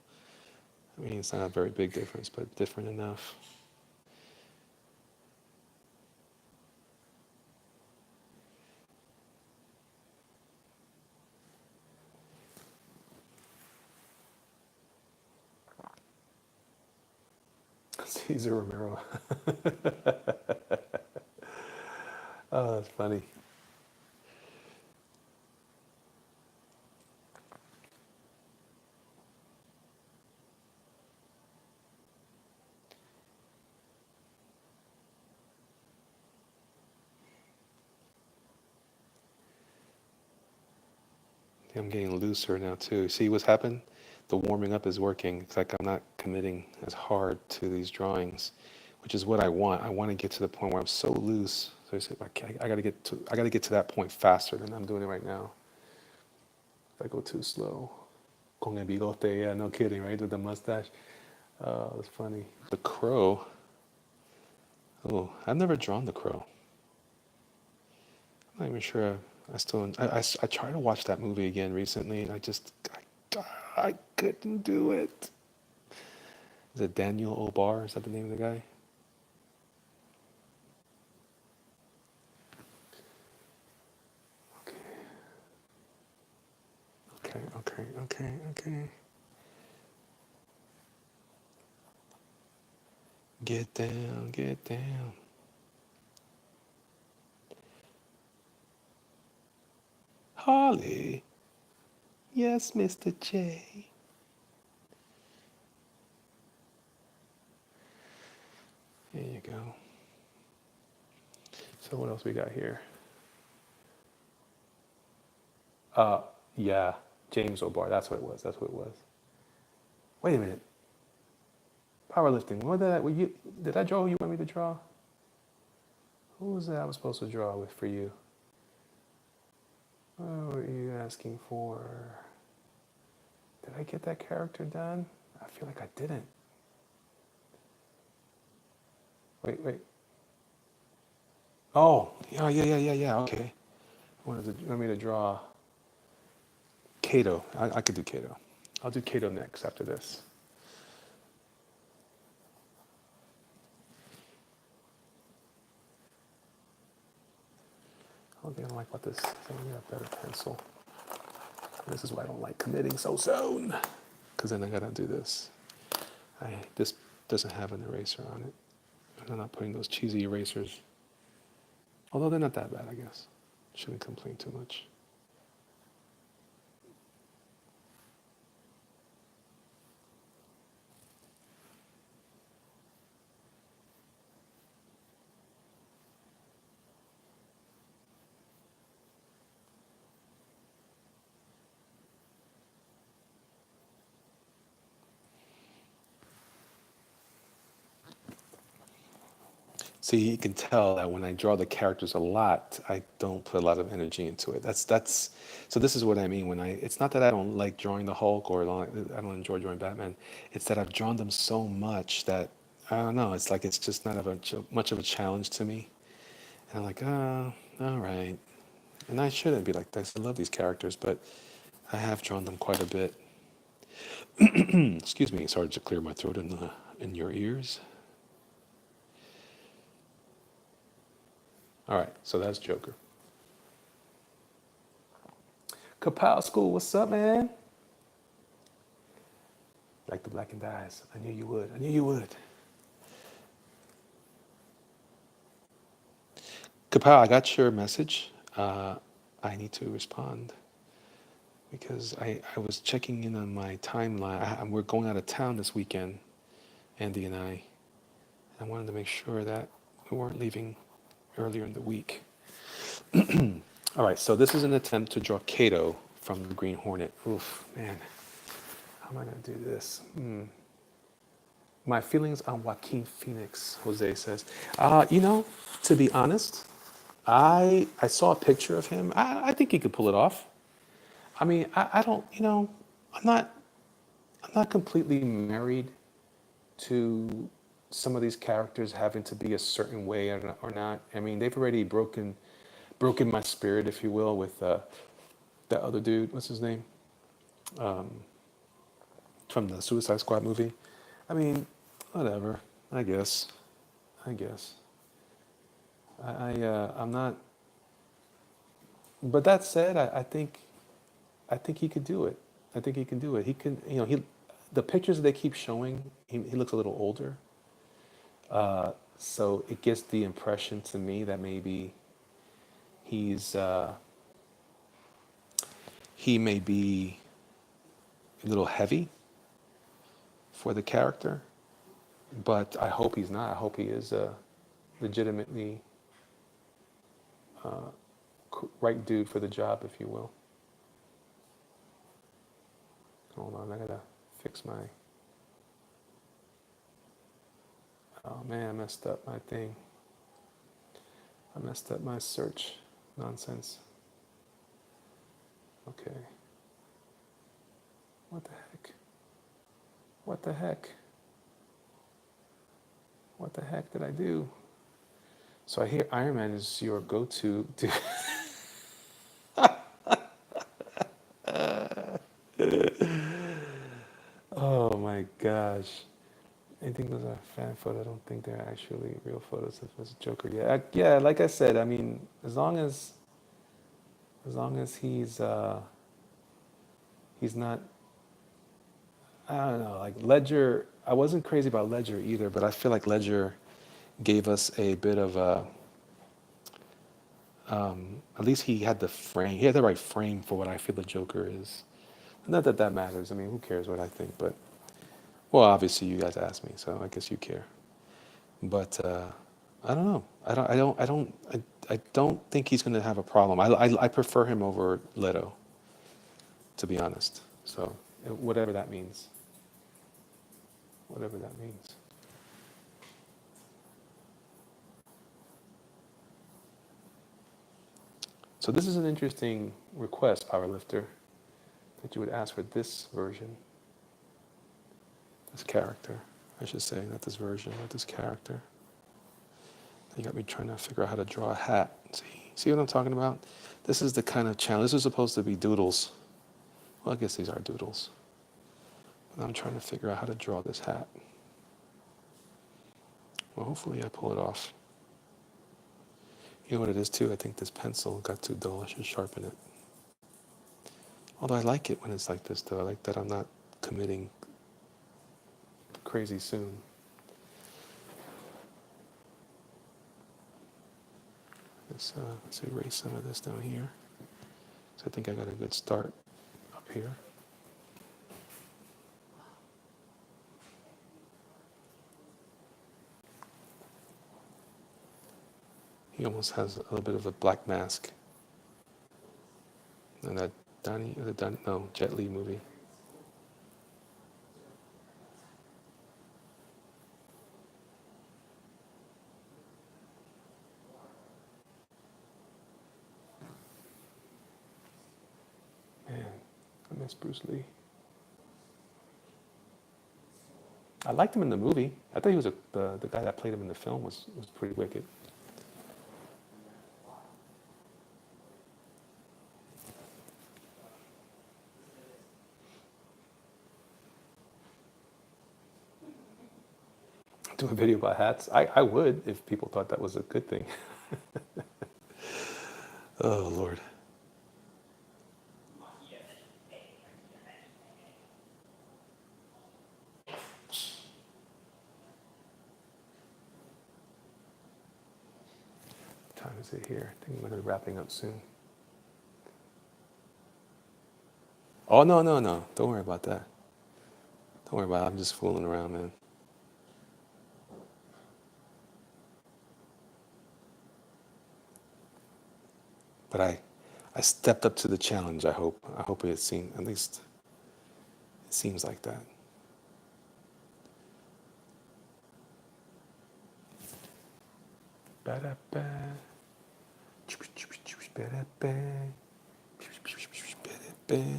I mean, it's not a very big difference, but different enough. Cesar Romero. Oh, that's funny. I'm getting looser now too. See what's happened? The warming up is working. It's like I'm not committing as hard to these drawings, which is what I want. I want to get to the point where I'm so loose. So I said, I got to get to that point faster than I'm doing it right now. If I go too slow. Con el bigote, yeah, no kidding, right? With the mustache. Oh, that's funny. The Crow. Oh, I've never drawn The Crow. I'm not even sure. I tried to watch that movie again recently, and I couldn't do it. Is it Daniel Obar? Is that the name of the guy? Okay. Get down, get down. Holly. Yes, Mr. J. There you go. So what else we got here? Yeah, James O'Barr. That's what it was. Wait a minute. Powerlifting. What did did I draw who you want me to draw? Who was that I was supposed to draw with for you? What were you asking for? Did I get that character done? I feel like I didn't. Wait. Oh, yeah. Okay. You want me to draw Kato? I could do Kato. I'll do Kato next after this. Okay, I don't like about this. I need a better pencil. This is why I don't like committing so soon. Because then I gotta do this. This doesn't have an eraser on it. I'm not putting those cheesy erasers. Although they're not that bad, I guess. Shouldn't complain too much. So you can tell that when I draw the characters a lot, I don't put a lot of energy into it. That's so this is what I mean when I it's not that I don't like drawing the Hulk or I don't enjoy drawing Batman. It's that I've drawn them so much that I don't know, it's like it's just not much of a challenge to me. And I'm like, oh, all right. And I shouldn't be like this. I love these characters, but I have drawn them quite a bit. Excuse me, it's hard to clear my throat in your ears. All right, so that's Joker. Kapow School, what's up, man? Like the blackened eyes. I knew you would. I knew you would. Kapow, I got your message. I need to respond because I was checking in on my timeline. We're going out of town this weekend, Andy and I. I wanted to make sure that we weren't leaving earlier in the week. All right, so this is an attempt to draw Kato from the Green Hornet. Oof, man. How am I going to do this? My feelings on Joaquin Phoenix, Jose says. To be honest, I saw a picture of him. I think he could pull it off. I mean, I don't, I'm not completely married to some of these characters having to be a certain way or not. I mean, they've already broken my spirit, if you will, with that other dude. What's his name? From the Suicide Squad movie. I mean, whatever. I guess. I'm not. But that said, I think he could do it. I think he can do it. He can. The pictures that they keep showing, he looks a little older. So it gives the impression to me that maybe he's he may be a little heavy for the character, but I hope he's not. I hope he is legitimately right dude for the job, if you will. Hold on, I gotta fix my. Oh man, I messed up my thing. I messed up my search nonsense. Okay. What the heck? What the heck? What the heck did I do? So I hear Iron Man is your go-to. Oh my gosh. I think those are fan photos. I don't think they're actually real photos of this Joker. Yeah, like I said, I mean, as long as he's not, I don't know, like Ledger. I wasn't crazy about Ledger either, but I feel like Ledger gave us a bit of a. At least he had the frame. He had the right frame for what I feel the Joker is. Not that that matters. I mean, who cares what I think? But well, obviously you guys asked me, so I guess you care. But I don't know. I don't think he's going to have a problem. I prefer him over Leto, to be honest. So whatever that means. Whatever that means. So this is an interesting request, Powerlifter, that you would ask for this version, this character, I should say, not this version, but this character. You got me trying to figure out how to draw a hat. See what I'm talking about? This is the kind of challenge. This is supposed to be doodles. Well, I guess these are doodles. But I'm trying to figure out how to draw this hat. Well, hopefully I pull it off. You know what it is too? I think this pencil got too dull. I should sharpen it. Although I like it when it's like this, though. I like that I'm not committing crazy soon. Let's erase some of this down here. So I think I got a good start up here. He almost has a little bit of a black mask. And that Jet Li movie. miss Bruce Lee. I liked him in the movie. I thought he was the guy that played him in the film was pretty wicked. Do a video about hats. I would if people thought that was a good thing. Oh Lord. What time is it here? I think I'm gonna be wrapping up soon. Oh no, no, no. Don't worry about that. Don't worry about it. I'm just fooling around, man. But I stepped up to the challenge, I hope. I hope it seems at least it seems like that. Ba-da-ba.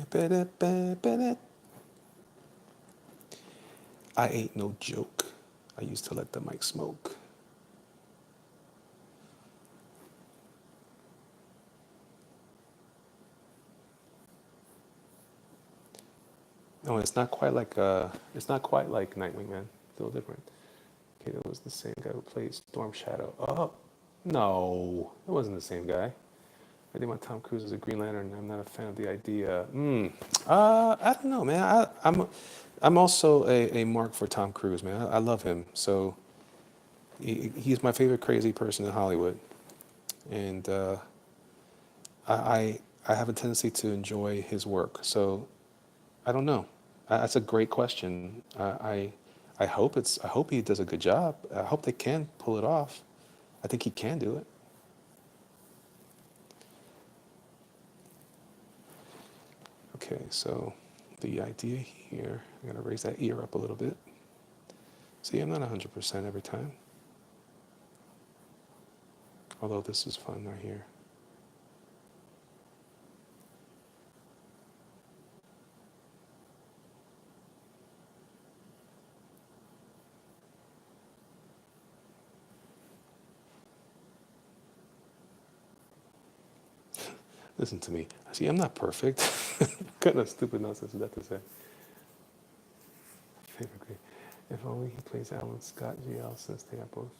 Ba-da-ba. Ba-da-ba. I ain't no joke. I used to let the mic smoke. No, it's not quite like Nightwing, man. It's a little different. Okay, that was the same guy who played Storm Shadow. Oh, no, it wasn't the same guy. I think my Tom Cruise is a Green Lantern. I'm not a fan of the idea. I don't know, man. I'm also a mark for Tom Cruise, man. I love him. So he's my favorite crazy person in Hollywood, and I have a tendency to enjoy his work. So I don't know. That's a great question. I hope he does a good job. I hope they can pull it off. I think he can do it. Okay, so the idea here, I'm gonna raise that ear up a little bit. See, I'm not 100% every time. Although this is fun right here. Listen to me. See, I'm not perfect. What kind of stupid nonsense is that to say? If only he plays Alan Scott GL since they are both.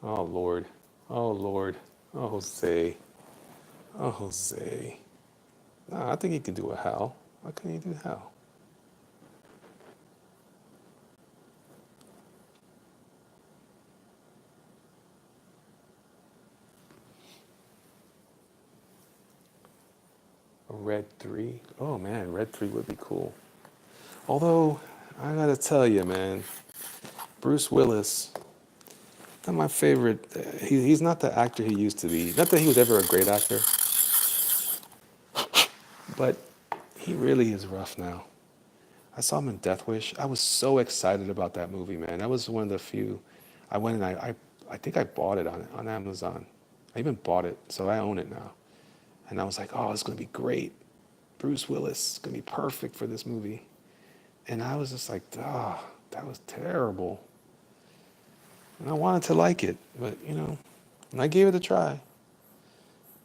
Oh Lord. Oh Lord. Oh Jose. Oh Jose. Nah, I think he can do a Hal. Why couldn't he do Hal? A Red 3? Oh man, Red 3 would be cool. Although, I gotta tell you, man, Bruce Willis, not my favorite. He's not the actor he used to be. Not that he was ever a great actor, but he really is rough now. I saw him in Death Wish. I was so excited about that movie, man. That was one of the few. I went and I think I bought it on Amazon. I even bought it, so I own it now. And I was like, oh, it's gonna be great. Bruce Willis is gonna be perfect for this movie. And I was just like, ah, that was terrible. And I wanted to like it, but and I gave it a try.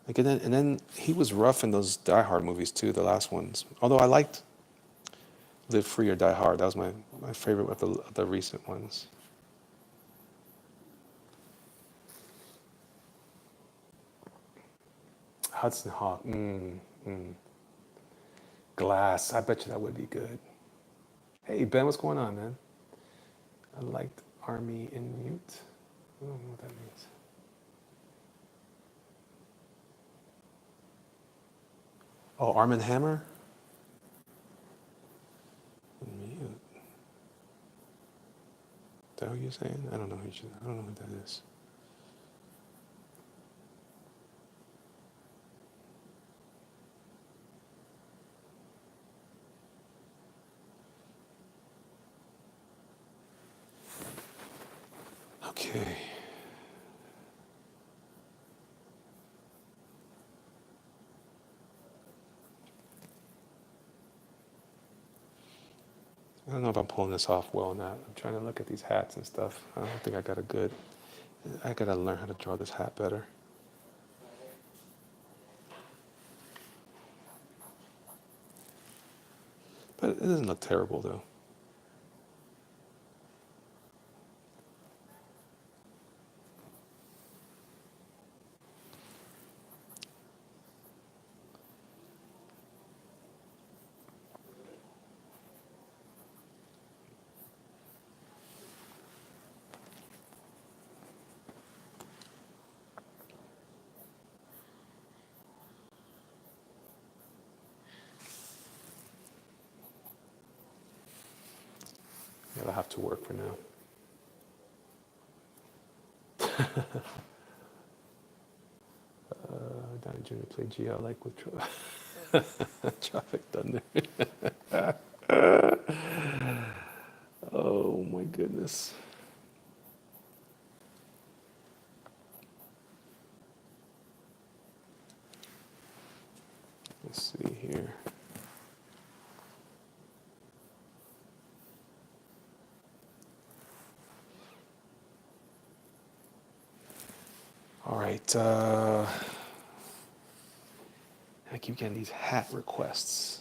Like and then he was rough in those Die Hard movies too, the last ones. Although I liked Live Free or Die Hard. That was my favorite of the recent ones. Hudson Hawk. Glass. I bet you that would be good. Hey Ben, what's going on, man? I liked Army in Mute. I don't know what that means. Oh, Arm and Hammer? In Mute. Is that what you're saying? I don't know who that is. Okay. know if I'm pulling this off well or not. I'm trying to look at these hats and stuff. I don't think I got a good. I gotta learn how to draw this hat better. But it doesn't look terrible though. It'll have to work for now. Donnie Jr. played GL like with Traffic Thunder. Oh my goodness. Let's see here. All right. I keep getting these hat requests.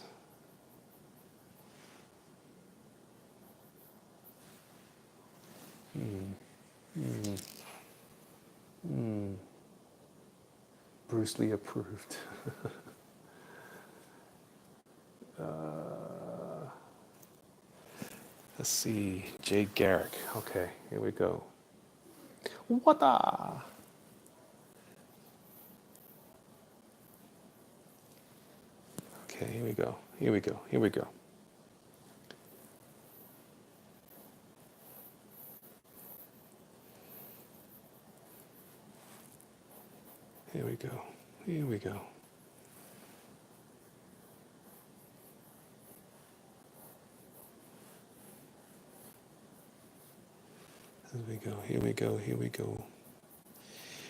Bruce Lee approved. Let's see. Jay Garrick. Okay, here we go. What the? Okay, here we go. Here we go. Here we go. Here we go. Here we go. Here we go. Here we go. Here we go.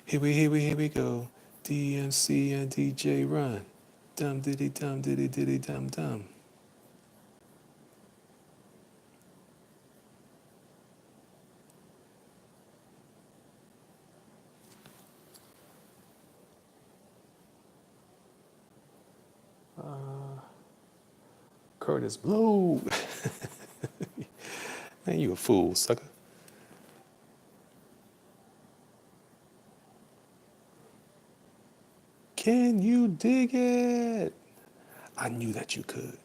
Here we go. DMC and DJ Run. Dum diddy dum diddy diddy dum dum. Curtis Blow. Man, you a fool, sucker. Can you dig it? I knew that you could.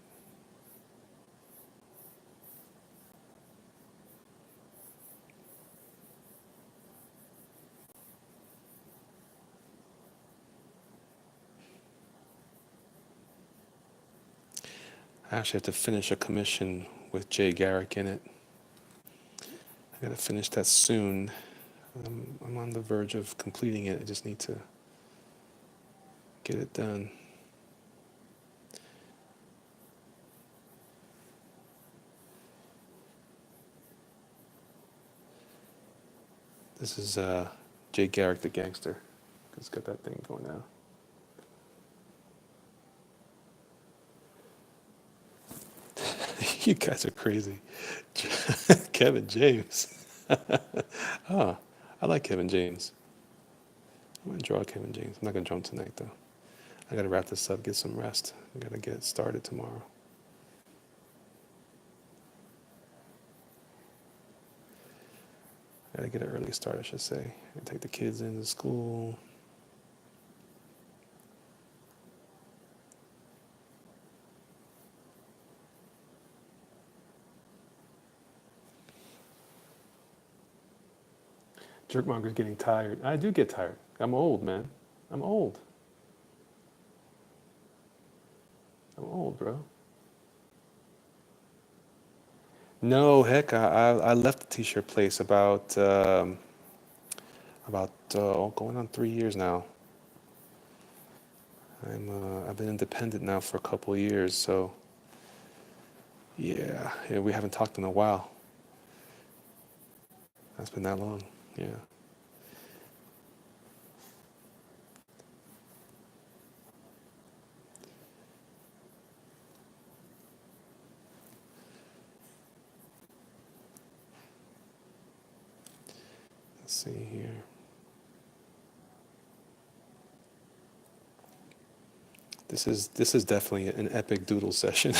I actually have to finish a commission with Jay Garrick in it. I gotta finish that soon. I'm on the verge of completing it. I just need to get it done. This is Jay Garrick the Gangster. It's got that thing going now. You guys are crazy. Kevin James. Oh, I like Kevin James. I'm going to draw Kevin James. I'm not going to draw him tonight, though. I got to wrap this up, get some rest. I got to get started tomorrow. I got to get an early start, I should say. I take the kids into school. Jerkmonger's getting tired. I do get tired. I'm old, man. I'm old. I'm old, bro. No, heck, I left the t-shirt place about going on 3 years now. I've been independent now for a couple of years, so yeah, we haven't talked in a while. That's been that long, yeah. see here. This is definitely an epic doodle session.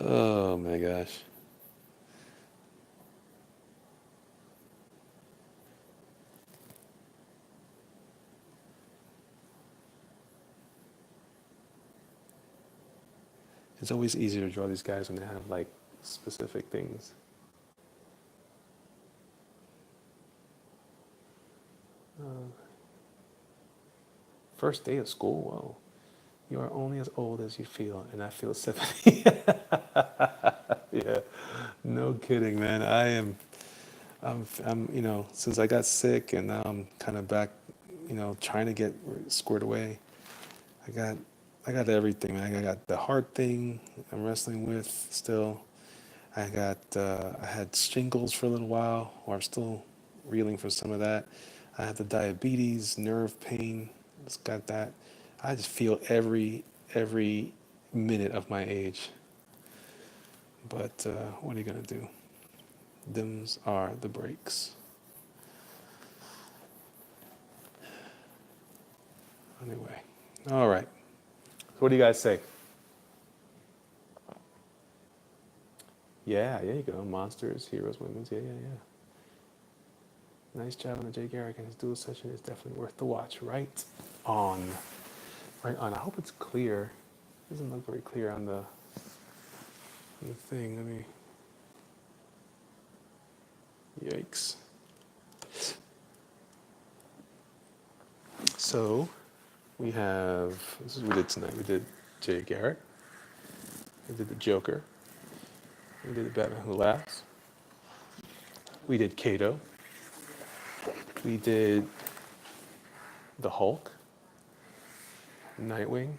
Oh my gosh. It's always easier to draw these guys when they have like specific things. Uh, First day of school, whoa. You are only as old as you feel, and I feel 70. Yeah, no kidding, man. Since I got sick and now I'm kind of back, trying to get squared away. I got, I got everything, man. I got the heart thing I'm wrestling with still. I had shingles for a little while, or I'm still reeling from some of that. I have the diabetes, nerve pain. It's got that. I just feel every minute of my age. But what are you gonna do? Them's are the breaks. Anyway, all right. So what do you guys say? Yeah, there you go. Monsters, heroes, women's. Yeah, yeah, yeah. Nice job on the Jay Garrick and his dual session is definitely worth the watch. Right on. Right on. I hope it's clear. It doesn't look very clear on the thing. Let me. Yikes. So we have. This is what we did tonight. We did Jay Garrick. We did the Joker. We did the Batman Who Laughs. We did Kato. We did the Hulk. Nightwing.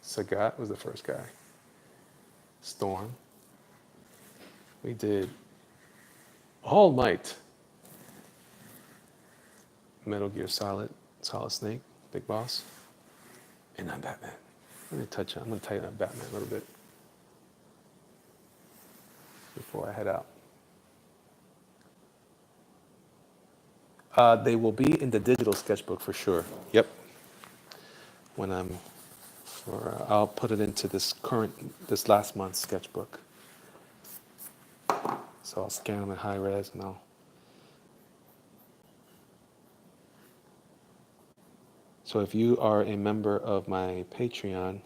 Sagat was the first guy. Storm. We did All Might. Metal Gear Solid. Solid Snake. Big Boss. And I'm Batman. I'm going to tighten up Batman a little bit before I head out. They will be in the digital sketchbook for sure. Yep. When I'll put it into this last month's sketchbook. So I'll scan them in high res and I'll. So if you are a member of my Patreon,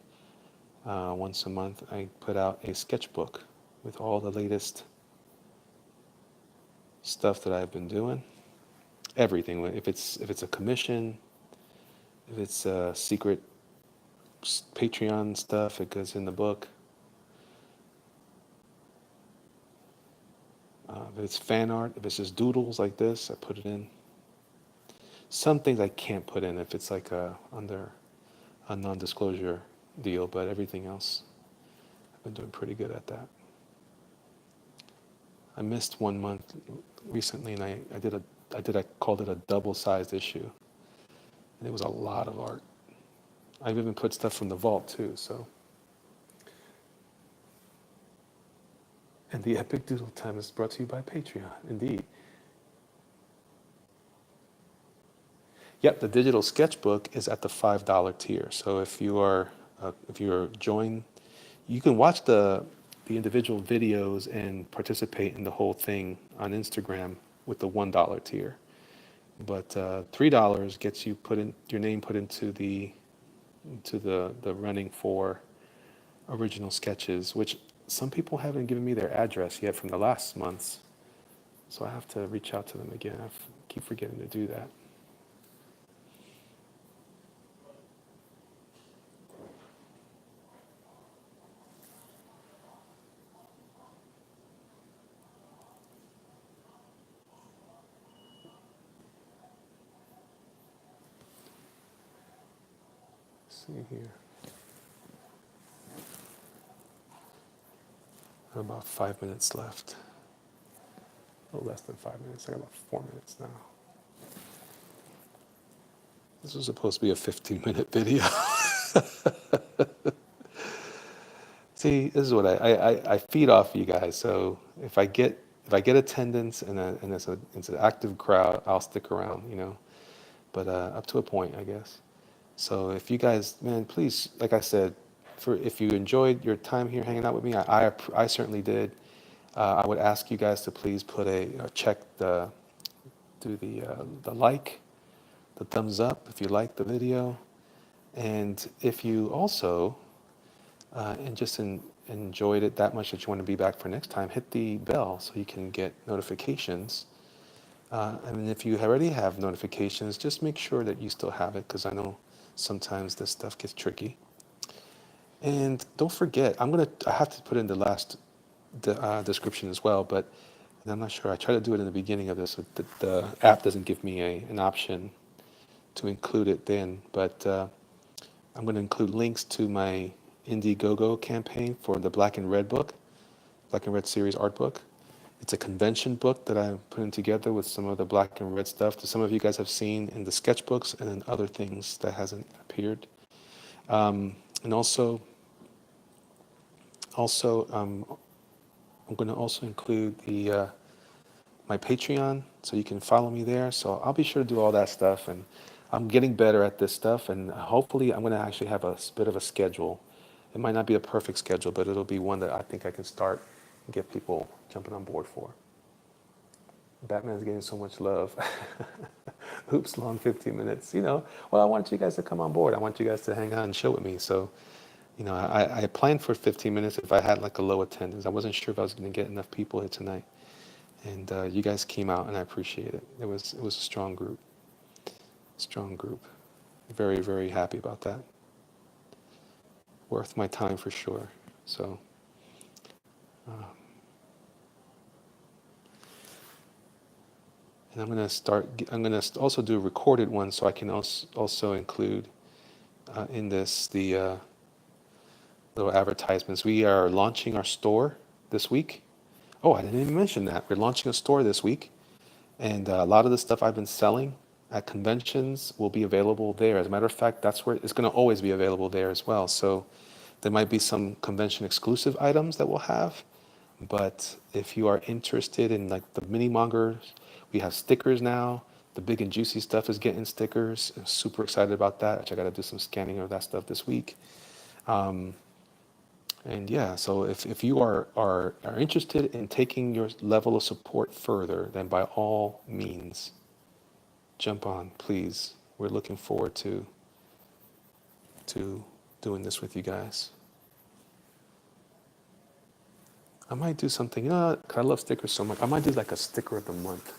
once a month I put out a sketchbook with all the latest stuff that I've been doing. Everything. If it's a commission, if it's a secret Patreon stuff, it goes in the book. If it's fan art, if it's just doodles like this, I put it in. Some things I can't put in if it's like under a non-disclosure deal, but everything else, I've been doing pretty good at that. I missed 1 month recently, and I called it a double-sized issue, and it was a lot of art. I've even put stuff from the vault too, so. And the Epic Doodle Time is brought to you by Patreon, indeed. Yep, the digital sketchbook is at the $5 tier. So if you're joined, you can watch the individual videos and participate in the whole thing on Instagram with the $1 tier. But $3 gets you your name put into the running for original sketches, which some people haven't given me their address yet from the last months. So I have to reach out to them again. I keep forgetting to do that. Let's see here. About 5 minutes left. A little less than 5 minutes. I got about 4 minutes now. This was supposed to be a 15-minute video. See, this is what I feed off you guys. So if I get if I get attendance and it's an active crowd, I'll stick around, but up to a point, I guess. So if you guys, man, please, like I said, for if you enjoyed your time here hanging out with me, I certainly did. I would ask you guys to please put check do the like, the thumbs up if you like the video, and if you also enjoyed it that much that you want to be back for next time, hit the bell so you can get notifications. And if you already have notifications, just make sure that you still have it, because I know sometimes this stuff gets tricky. And don't forget, I have to put in the last description as well, but and I'm not sure. I try to do it in the beginning of this, but the app doesn't give me an option to include it then. But I'm going to include links to my Indiegogo campaign for the Black and Red book, Black and Red series art book. It's a convention book that I'm putting together with some of the Black and Red stuff that some of you guys have seen in the sketchbooks and in other things that hasn't appeared. And also, I'm going to also include my Patreon, so you can follow me there. So I'll be sure to do all that stuff, and I'm getting better at this stuff, and hopefully I'm going to actually have a bit of a schedule. It might not be a perfect schedule, but it'll be one that I think I can start and get people jumping on board for. Batman's getting so much love. Oops, long 15 minutes. Well, I want you guys to come on board. I want you guys to hang out and chill with me. So, I planned for 15 minutes if I had like a low attendance. I wasn't sure if I was going to get enough people here tonight. And you guys came out, and I appreciate it. It was a strong group. Strong group. Very, very happy about that. Worth my time for sure. So, and I'm going to also do a recorded one, so I can also include in this the little advertisements. We are launching our store this week. Oh, I didn't even mention that. We're launching a store this week, and a lot of the stuff I've been selling at conventions will be available there. As a matter of fact, that's where it's going to always be available there as well. So there might be some convention exclusive items that we'll have, but if you are interested in like the mini mongers, we have stickers now. The big and juicy stuff is getting stickers. I'm super excited about that. Actually, I got to do some scanning of that stuff this week. And yeah, so if you are interested in taking your level of support further, then by all means, jump on, please. We're looking forward to doing this with you guys. I might do something, 'cause I love stickers so much. I might do like a sticker of the month.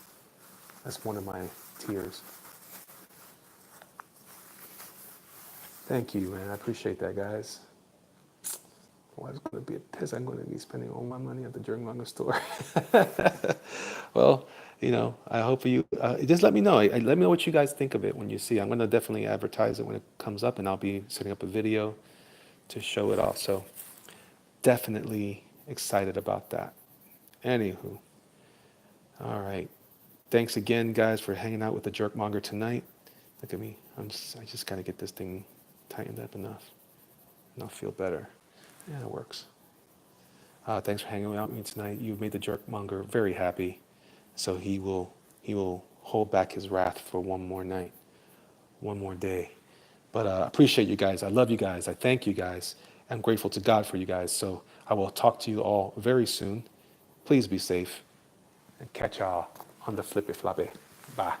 That's one of my tiers. Thank you, man. I appreciate that, guys. Well, it's going to be a piss. I'm going to be spending all my money at the Jerkmonger store. Well, I hope you just let me know. Let me know what you guys think of it when you see. I'm going to definitely advertise it when it comes up, and I'll be setting up a video to show it off. So definitely excited about that. Anywho, all right. Thanks again, guys, for hanging out with the Jerkmonger tonight. Look at me. I just got to get this thing tightened up enough, and I'll feel better. Yeah, it works. Thanks for hanging out with me tonight. You've made the Jerkmonger very happy, so he will hold back his wrath for one more night, one more day. But I appreciate you guys. I love you guys. I thank you guys. I'm grateful to God for you guys. So I will talk to you all very soon. Please be safe, and catch y'all on the flippy floppy. Bye.